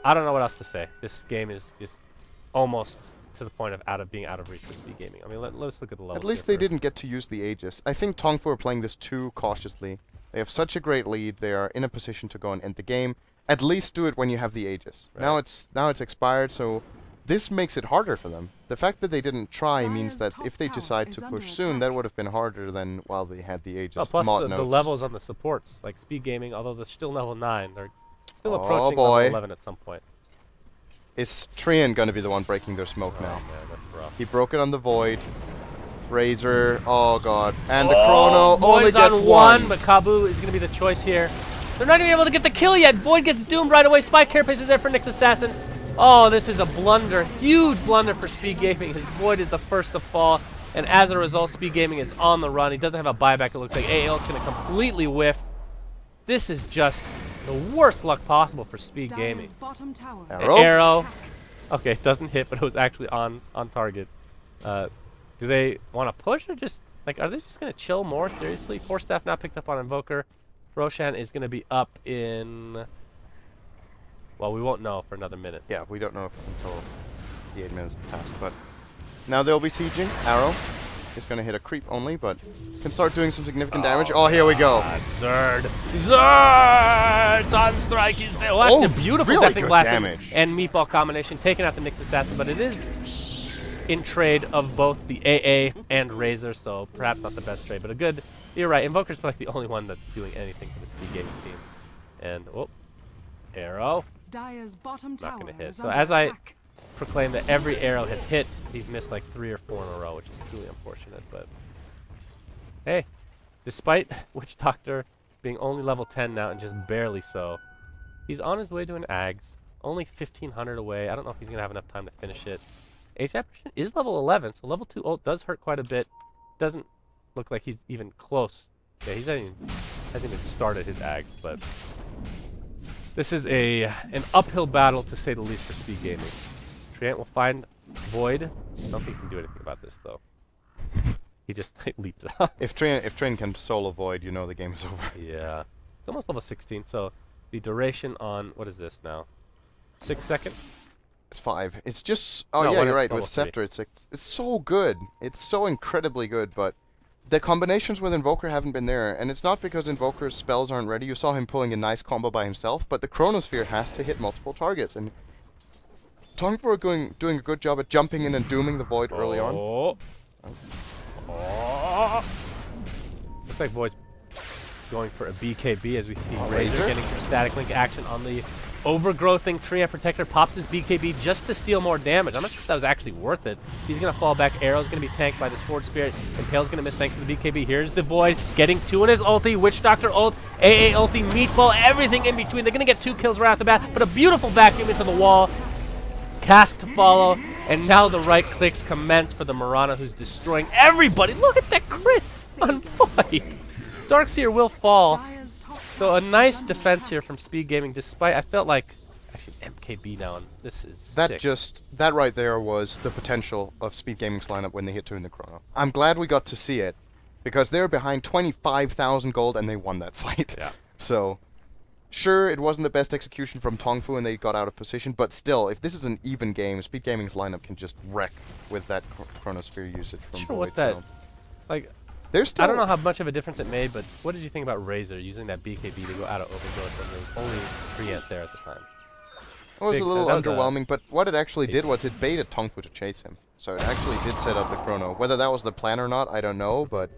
I don't know what else to say. This game is just almost to the point of being out of reach for SpG Gaming. I mean, let's look at the levels. At least they didn't get to use the Aegis. I think TongFu are playing this too cautiously. They have such a great lead. They are in a position to go and end the game. At least do it when you have the Aegis. Right. Now it's expired, so this makes it harder for them. The fact that they didn't try means that if they decide to push soon, that would have been harder than while they had the Aegis. Oh, plus the levels on the supports, like SpG Gaming, although they're still level 9, they're still approaching level 11 at some point. Is Trian going to be the one breaking their smoke now? Man, that's rough. He broke it on the Void. Razor, oh god. And the Chrono only gets on one, but Kabu is going to be the choice here. They're not going to be able to get the kill yet. Void gets doomed right away. Spike Carapace is there for Nyx Assassin. Oh, this is a blunder. Huge blunder for SpG Gaming. His Void is the first to fall. And as a result, SpG Gaming is on the run. He doesn't have a buyback. It looks like AL is going to completely whiff. This is just the worst luck possible for SpG Gaming. Arrow. Okay, it doesn't hit, but it was actually on target. Do they want to push or just, like, are they just going to chill more? Seriously? Force Staff now picked up on Invoker. Roshan is going to be up in, well, we won't know for another minute. Yeah, we don't know until the 8 minutes have passed, but now they'll be sieging. Arrow is going to hit a creep only, but can start doing some significant damage. Oh, here we go. Zerd! It's on strike. He's there. Well, that's a beautiful really Deafening Blast and Meatball combination, taking out the Nyx Assassin, but it is in trade of both the AA and Razor, so perhaps not the best trade, but a good. You're right. Invoker's like the only one that's doing anything for the SpG Gaming team. And oh, arrow. Not going to hit. So as I proclaim that every arrow has hit, he's missed like 3 or 4 in a row, which is truly unfortunate. But hey, despite Witch Doctor being only level 10 now and just barely so, he's on his way to an Ags. Only 1,500 away. I don't know if he's going to have enough time to finish it. Age Apparition is level 11, so level 2 ult does hurt quite a bit. Doesn't look like he's even close. Yeah, he hasn't even started his Ags, but this is an uphill battle to say the least for SpG Gaming. Treant will find Void. I don't think he can do anything about this though. He just leaps out. If Treant can solo Void, you know the game is over. Yeah, it's almost level 16. So the duration on what is this now? 6 seconds. It's 5. It's just yeah, you're right. With Scepter, it's so good. It's so incredibly good, but the combinations with Invoker haven't been there, and it's not because Invoker's spells aren't ready. You saw him pulling a nice combo by himself, but the Chronosphere has to hit multiple targets, and TongFu are doing a good job at jumping in and dooming the Void early on. Looks like Void's going for a BKB as we see Razor getting some static link action on the overgrowthing Treant Protector. Pops his BKB just to steal more damage. I'm not sure if that was actually worth it. He's going to fall back. Arrow's going to be tanked by the Sword Spirit. And Pale's going to miss thanks to the BKB. Here's the Void getting 2 in his ulti. Witch Doctor ult, AA ulti, Meatball, everything in between. They're going to get 2 kills right off the bat, but a beautiful vacuum into the wall. Cask to follow, and now the right clicks commence for the Mirana, who's destroying everybody. Look at that crit on Void. Darkseer will fall. So a nice defense here from Speed Gaming, despite I felt like actually MKB down. This is sick. That right there was the potential of Speed Gaming's lineup when they hit 2 in the chrono. I'm glad we got to see it, because they were behind 25,000 gold and they won that fight. Yeah. So, sure, it wasn't the best execution from TongFu and they got out of position, but still, if this is an even game, Speed Gaming's lineup can just wreck with that chronosphere usage from Void. What that, like, there's still I don't know how much of a difference it made, but what did you think about Razor using that BKB to go out of overgrowth when there was only 3 ant there at the time? It was a little underwhelming, but what it actually did was it baited TongFu to chase him. So it actually did set up the chrono. Whether that was the plan or not, I don't know, but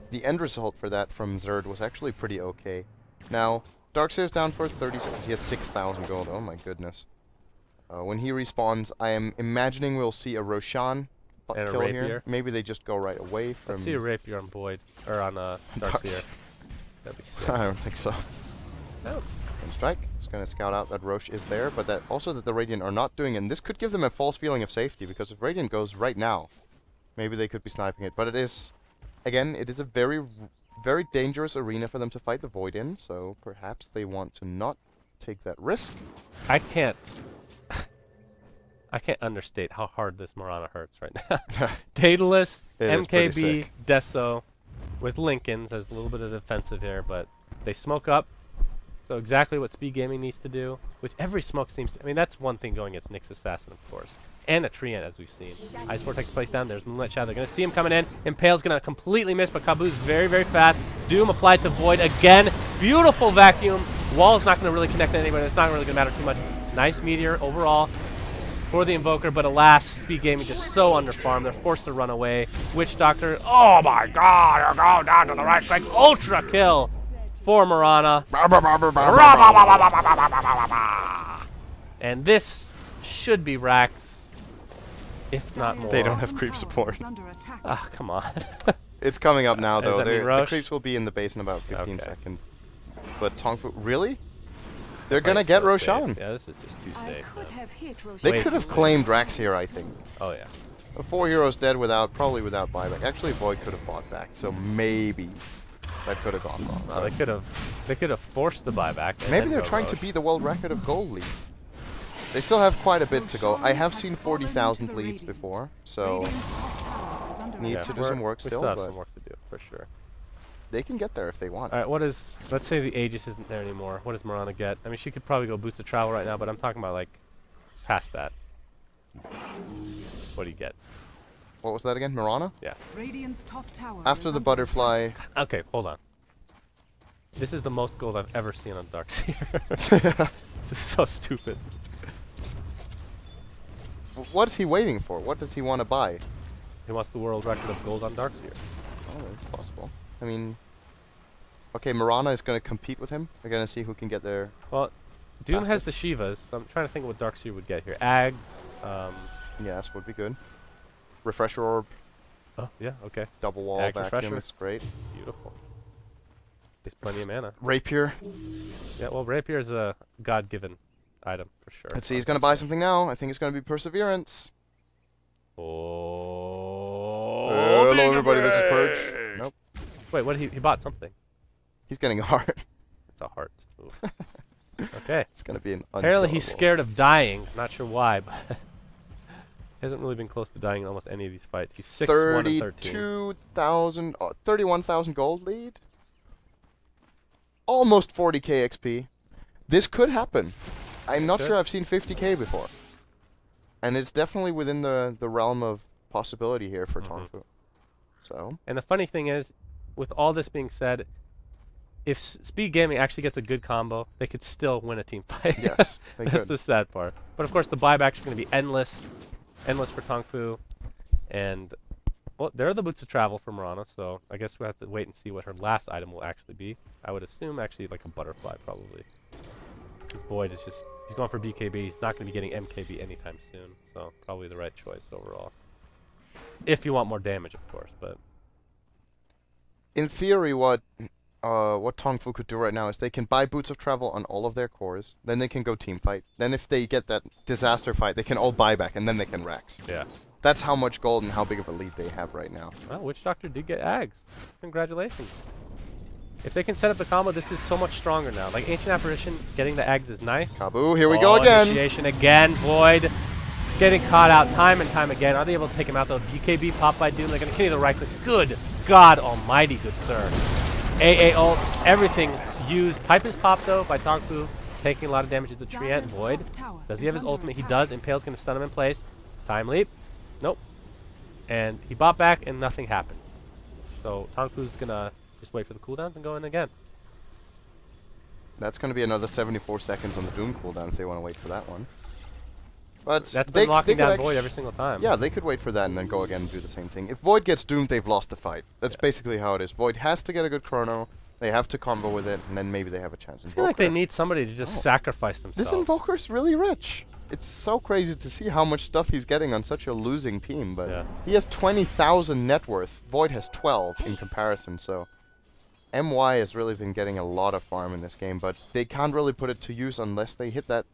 the end result for that from Zerd was actually pretty okay. Now, Darkseer's down for 30 seconds. He has 6,000 gold. Oh my goodness. When he respawns, I am imagining we'll see a Roshan and kill a here. Maybe they just go right away from... Let's see a Rapier on Void, or on Darkseer. That'd be sick. I don't think so. No. And strike. It's going to scout out that Roche is there, but that also that the Radiant are not doing it. And this could give them a false feeling of safety, because if Radiant goes right now, maybe they could be sniping it. But it is, again, it is a very, very dangerous arena for them to fight the Void in, so perhaps they want to not take that risk. I can't understate how hard this Mirana hurts right now. Daedalus, MKB, Deso, with Lincolns as a little bit of defensive here, but they smoke up. So exactly what Speed Gaming needs to do, which every smoke seems to... I mean, that's one thing going against Nyx Assassin, of course. And a Treant, as we've seen. Ice Vortex place down. There's Moonlight Shadow. They're going to see him coming in. Impale's going to completely miss, but Kabu's very, very fast. Doom applied to Void again. Beautiful vacuum. Wall's not going to really connect to anybody. It's not really going to matter too much. Nice Meteor overall for the Invoker, but alas, Speed Gaming just so underfarmed. They're forced to run away. Witch Doctor, oh my god, you're going down to the right click. Ultra kill for Mirana. And this should be Rax, if not more. They don't have creep support. Ah, come on. It's coming up now, though. The Roche? creeps will be in the base in about 15 Okay. seconds. But TongFu, really? They're gonna get so Roshan. safe. Yeah, this is just too safe. They Way could too have claimed Rax here, I think. Oh yeah. 4 heroes dead probably without buyback. Actually, Void could have bought back, so maybe that could have gone wrong. No, they could have forced the buyback. Maybe they're trying to beat the world record of gold lead. They still have quite a bit to go. I have seen 40,000 leads before, so need to do some work still. We still have but some work to do for sure. they can get there if they want. All right, let's say the Aegis isn't there anymore. What does Mirana get? I mean, she could probably go boost the travel right now, but I'm talking about like past that. What do you get? What was that again? Mirana? Yeah. After the butterfly. Okay, hold on. This is the most gold I've ever seen on Darkseer. This is so stupid. What's he waiting for? What does he want to buy? He wants the world record of gold on Darkseer. Oh, that's possible. I mean, okay, Mirana is going to compete with him. We're going to see who can get there. Well, Doom has the Shivas, so I'm trying to think what Darkseer would get here. Ags. Yes, would be good. Refresher Orb. Oh, yeah, okay. Double wall Ag vacuum refresher. is great. Beautiful. There's plenty of mana. Rapier. Yeah, well, Rapier is a god-given item for sure. Let's see, he's going to buy something now. I think it's going to be Perseverance. Oh. Hello, everybody. This is Purge. Nope. Wait, what? He bought something. He's getting a heart. It's a heart. Okay. It's going to be an Apparently he's unkillable. scared of dying. Not sure why, but he hasn't really been close to dying in almost any of these fights. He's 6-1 and 13. 31,000 gold lead. Almost 40k XP. This could happen. I'm not sure I've seen 50k before. And it's definitely within the realm of possibility here for TongFu. So. And the funny thing is, with all this being said, if Speed Gaming actually gets a good combo, they could still win a team fight. Yes, they That's could. the sad part. But of course, the buybacks are going to be endless for TongFu. And, well, there are the boots of travel for Mirana, so I guess we'll have to wait and see what her last item will actually be. I would assume actually like a butterfly, probably. Because Void is just, he's going for BKB. He's not going to be getting MKB anytime soon, so probably the right choice overall. If you want more damage, of course, but... In theory, what what TongFu could do right now is they can buy Boots of Travel on all of their cores, then they can go team fight. Then if they get that disaster fight, they can all buy back, and then they can Rax. Yeah. That's how much gold and how big of a lead they have right now. Well, Witch Doctor did get Ags. Congratulations. If they can set up the combo, this is so much stronger now. Like Ancient Apparition, getting the Ags is nice. Kabu, here we go again. Initiation again. Void getting caught out time and time again. Are they able to take him out though? BKB popped by Doom. They're going to continue to right click. Good God almighty, good sir. AA ult, everything used. Pipe is popped though by TongFu, taking a lot of damage as a Treant. Void. Does he have his ultimate? He does. Impale's going to stun him in place. Time leap. Nope. And he bought back and nothing happened. So TongFu's going to just wait for the cooldowns and go in again. That's going to be another 74 seconds on the Doom cooldown if they want to wait for that one. But that's been locking down Void every single time. Yeah, they could wait for that and then go again and do the same thing. If Void gets doomed, they've lost the fight. That's basically how it is. Void has to get a good chrono. They have to combo with it, and then maybe they have a chance. I feel like they need somebody to just sacrifice themselves. This Invoker's really rich. It's so crazy to see how much stuff he's getting on such a losing team. But he has 20,000 net worth. Void has 12 in comparison, so MY has really been getting a lot of farm in this game, but they can't really put it to use unless they hit that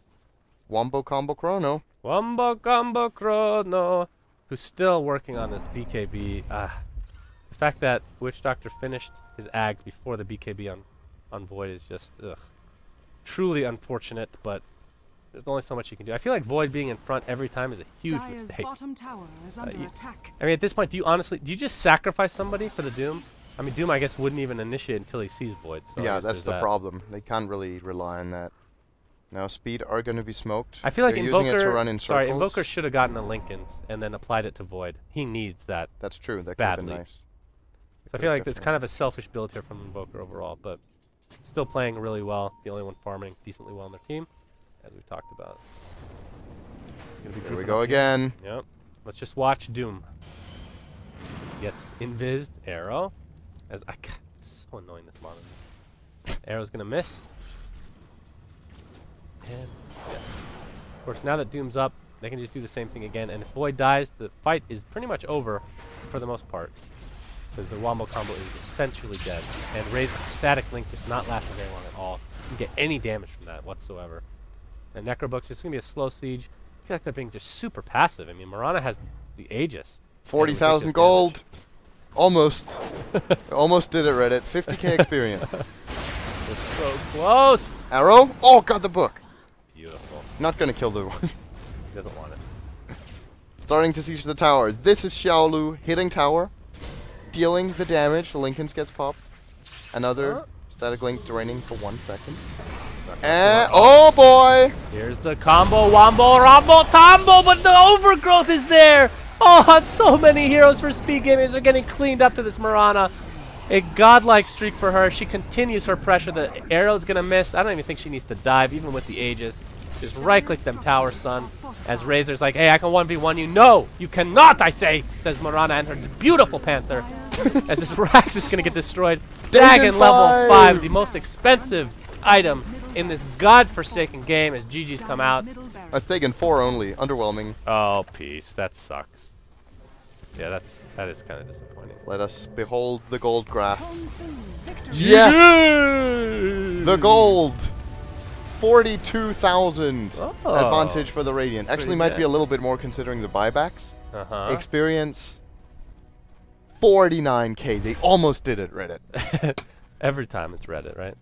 Wombo Combo Chrono. Wombo Combo Chrono. Who's still working on this BKB. The fact that Witch Doctor finished his Ags before the BKB on Void is just truly unfortunate, but there's only so much you can do. I feel like Void being in front every time is a huge mistake. Bottom tower is under attack. I mean, at this point, do you just sacrifice somebody for the Doom? I mean, Doom, I guess, wouldn't even initiate until he sees Void. So yeah, that's the problem. They can't really rely on that. Now, Speed are going to be smoked. I feel like They're Invoker, using it to run in circles. Invoker should have gotten a Lincoln's and then applied it to Void. He needs that. That's true. That badly. could have been nice. So I feel like it's kind of a selfish build here from Invoker overall, but still playing really well. The only one farming decently well on their team, as we've talked about. Here we go again. Yep. Let's just watch Doom. Gets invised arrow. It's so annoying, this monitor. Arrow's gonna miss. And yeah. Of course, now that Doom's up, they can just do the same thing again. And if Void dies, the fight is pretty much over for the most part, because the Wombo combo is essentially dead. And Ray's static link just not lasting very long at all. You can get any damage from that whatsoever. And Necrobook's just gonna be a slow siege. I feel like they're being just super passive. I mean, Mirana has the Aegis. 40,000 gold. Almost. Almost did it, Reddit. 50k experience. It's so close. Arrow? Oh, got the book. Beautiful. Not gonna kill the one. He doesn't want it. Starting to siege the tower. This is Xiaolu hitting tower, dealing the damage. Lincoln's gets popped. Another static link draining for 1 second. And oh boy! Here's the combo, wombo, rombo, tombo, but the overgrowth is there! Oh, so many heroes for Speed Gamers are getting cleaned up to this Mirana. A godlike streak for her. She continues her pressure. The arrow's gonna miss. I don't even think she needs to dive, even with the Aegis. Just right-click them tower stun. As Razor's like, hey, I can 1v1 you. No, you cannot, I say, says Mirana and her beautiful Panther. As this Rax is gonna get destroyed. Dragon level 5, the most expensive item in this godforsaken game as GG's come out. That's taken 4 only. Underwhelming. Oh, peace. That sucks. Yeah, that is kind of disappointing. Let us behold the gold graph. Yes! The gold! 42,000 advantage for the Radiant. Actually, might be a little bit more considering the buybacks. Experience 49k. They almost did it, Reddit. Every time it's Reddit, right?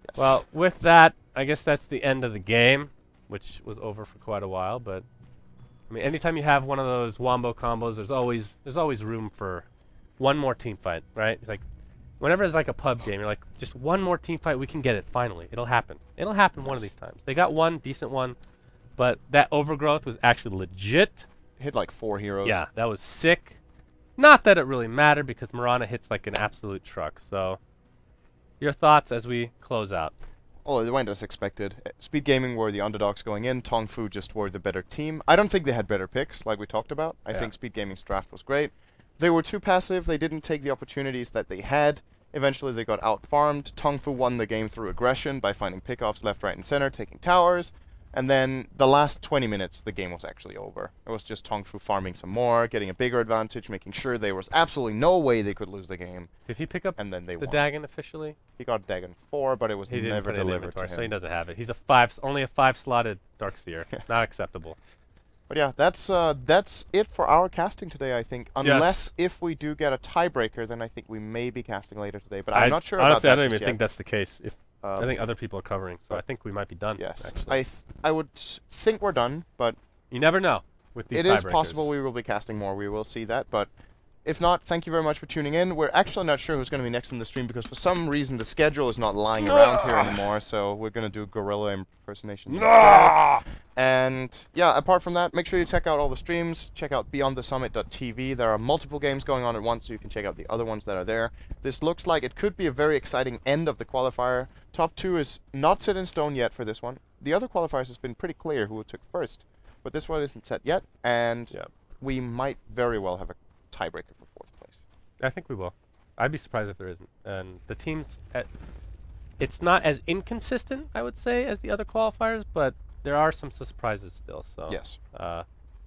Yes. Well, with that, I guess that's the end of the game, which was over for quite a while. But I mean, anytime you have one of those wombo combos, there's always room for one more team fight, right? It's like whenever it's like a pub game, you're like, just one more team fight, we can get it finally. It'll happen. It'll happen one of these times. They got one decent one, but that overgrowth was actually legit. Hit like 4 heroes. Yeah, that was sick. Not that it really mattered because Mirana hits like an absolute truck. So, your thoughts as we close out? Oh, it went as expected. Speed Gaming were the underdogs going in. TongFu just were the better team. I don't think they had better picks, like we talked about. I think Speed Gaming's draft was great. They were too passive. They didn't take the opportunities that they had. Eventually, they got out-farmed. TongFu won the game through aggression by finding pickoffs left, right, and center, taking towers. And then the last 20 minutes, the game was actually over. It was just TongFu farming some more, getting a bigger advantage, making sure there was absolutely no way they could lose the game. Did he pick up and then they the won. Dagon officially? He got Dagon 4, but it was never delivered to him. So he doesn't have it. He's only a 5-slotted Darkseer. Not acceptable. But yeah, that's it for our casting today, I think. Unless if we do get a tiebreaker, then I think we may be casting later today. But I'm not sure honestly, about that. I don't even think that's the case. If I think other people are covering, so I think we might be done. Yes, actually. I would think we're done, but you never know with these tiebreakers. It is possible we will be casting more. We will see that, but if not, thank you very much for tuning in. We're actually not sure who's going to be next in the stream because for some reason the schedule is not lying around here anymore, so we're going to do gorilla impersonation instead. And yeah, apart from that, make sure you check out all the streams. Check out beyondthesummit.tv. There are multiple games going on at once, so you can check out the other ones that are there. This looks like it could be a very exciting end of the qualifier. Top 2 is not set in stone yet for this one. The other qualifiers has been pretty clear who took first, but this one isn't set yet, and we might very well have a tiebreaker for 4th place. I think we will. I'd be surprised if there isn't. And the teams, it's not as inconsistent, I would say, as the other qualifiers, but there are some surprises still. So yes,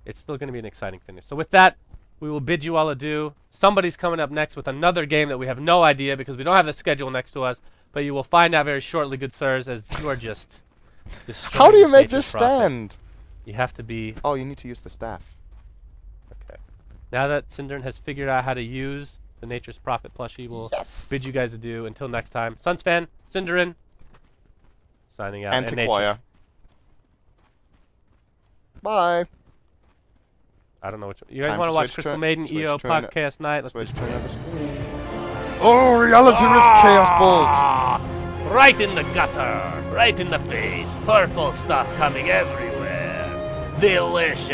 it's still going to be an exciting finish. So with that, we will bid you all adieu. Somebody's coming up next with another game that we have no idea because we don't have the schedule next to us, but you will find out very shortly, good sirs, as you are just How do you make this stand? You have to be... Oh, you need to use the staff. Okay. Now that Synderen has figured out how to use the Nature's Prophet plushie, we'll bid you guys adieu. Until next time, Sunsfan, Synderen, signing out. Antiquia. Bye. I don't know which one. You guys want to watch Crystal Maiden EO Podcast Night? Let's just turn up. Oh, Reality Rift Chaos Bolt! Right in the gutter, right in the face. Purple stuff coming everywhere. Delicious.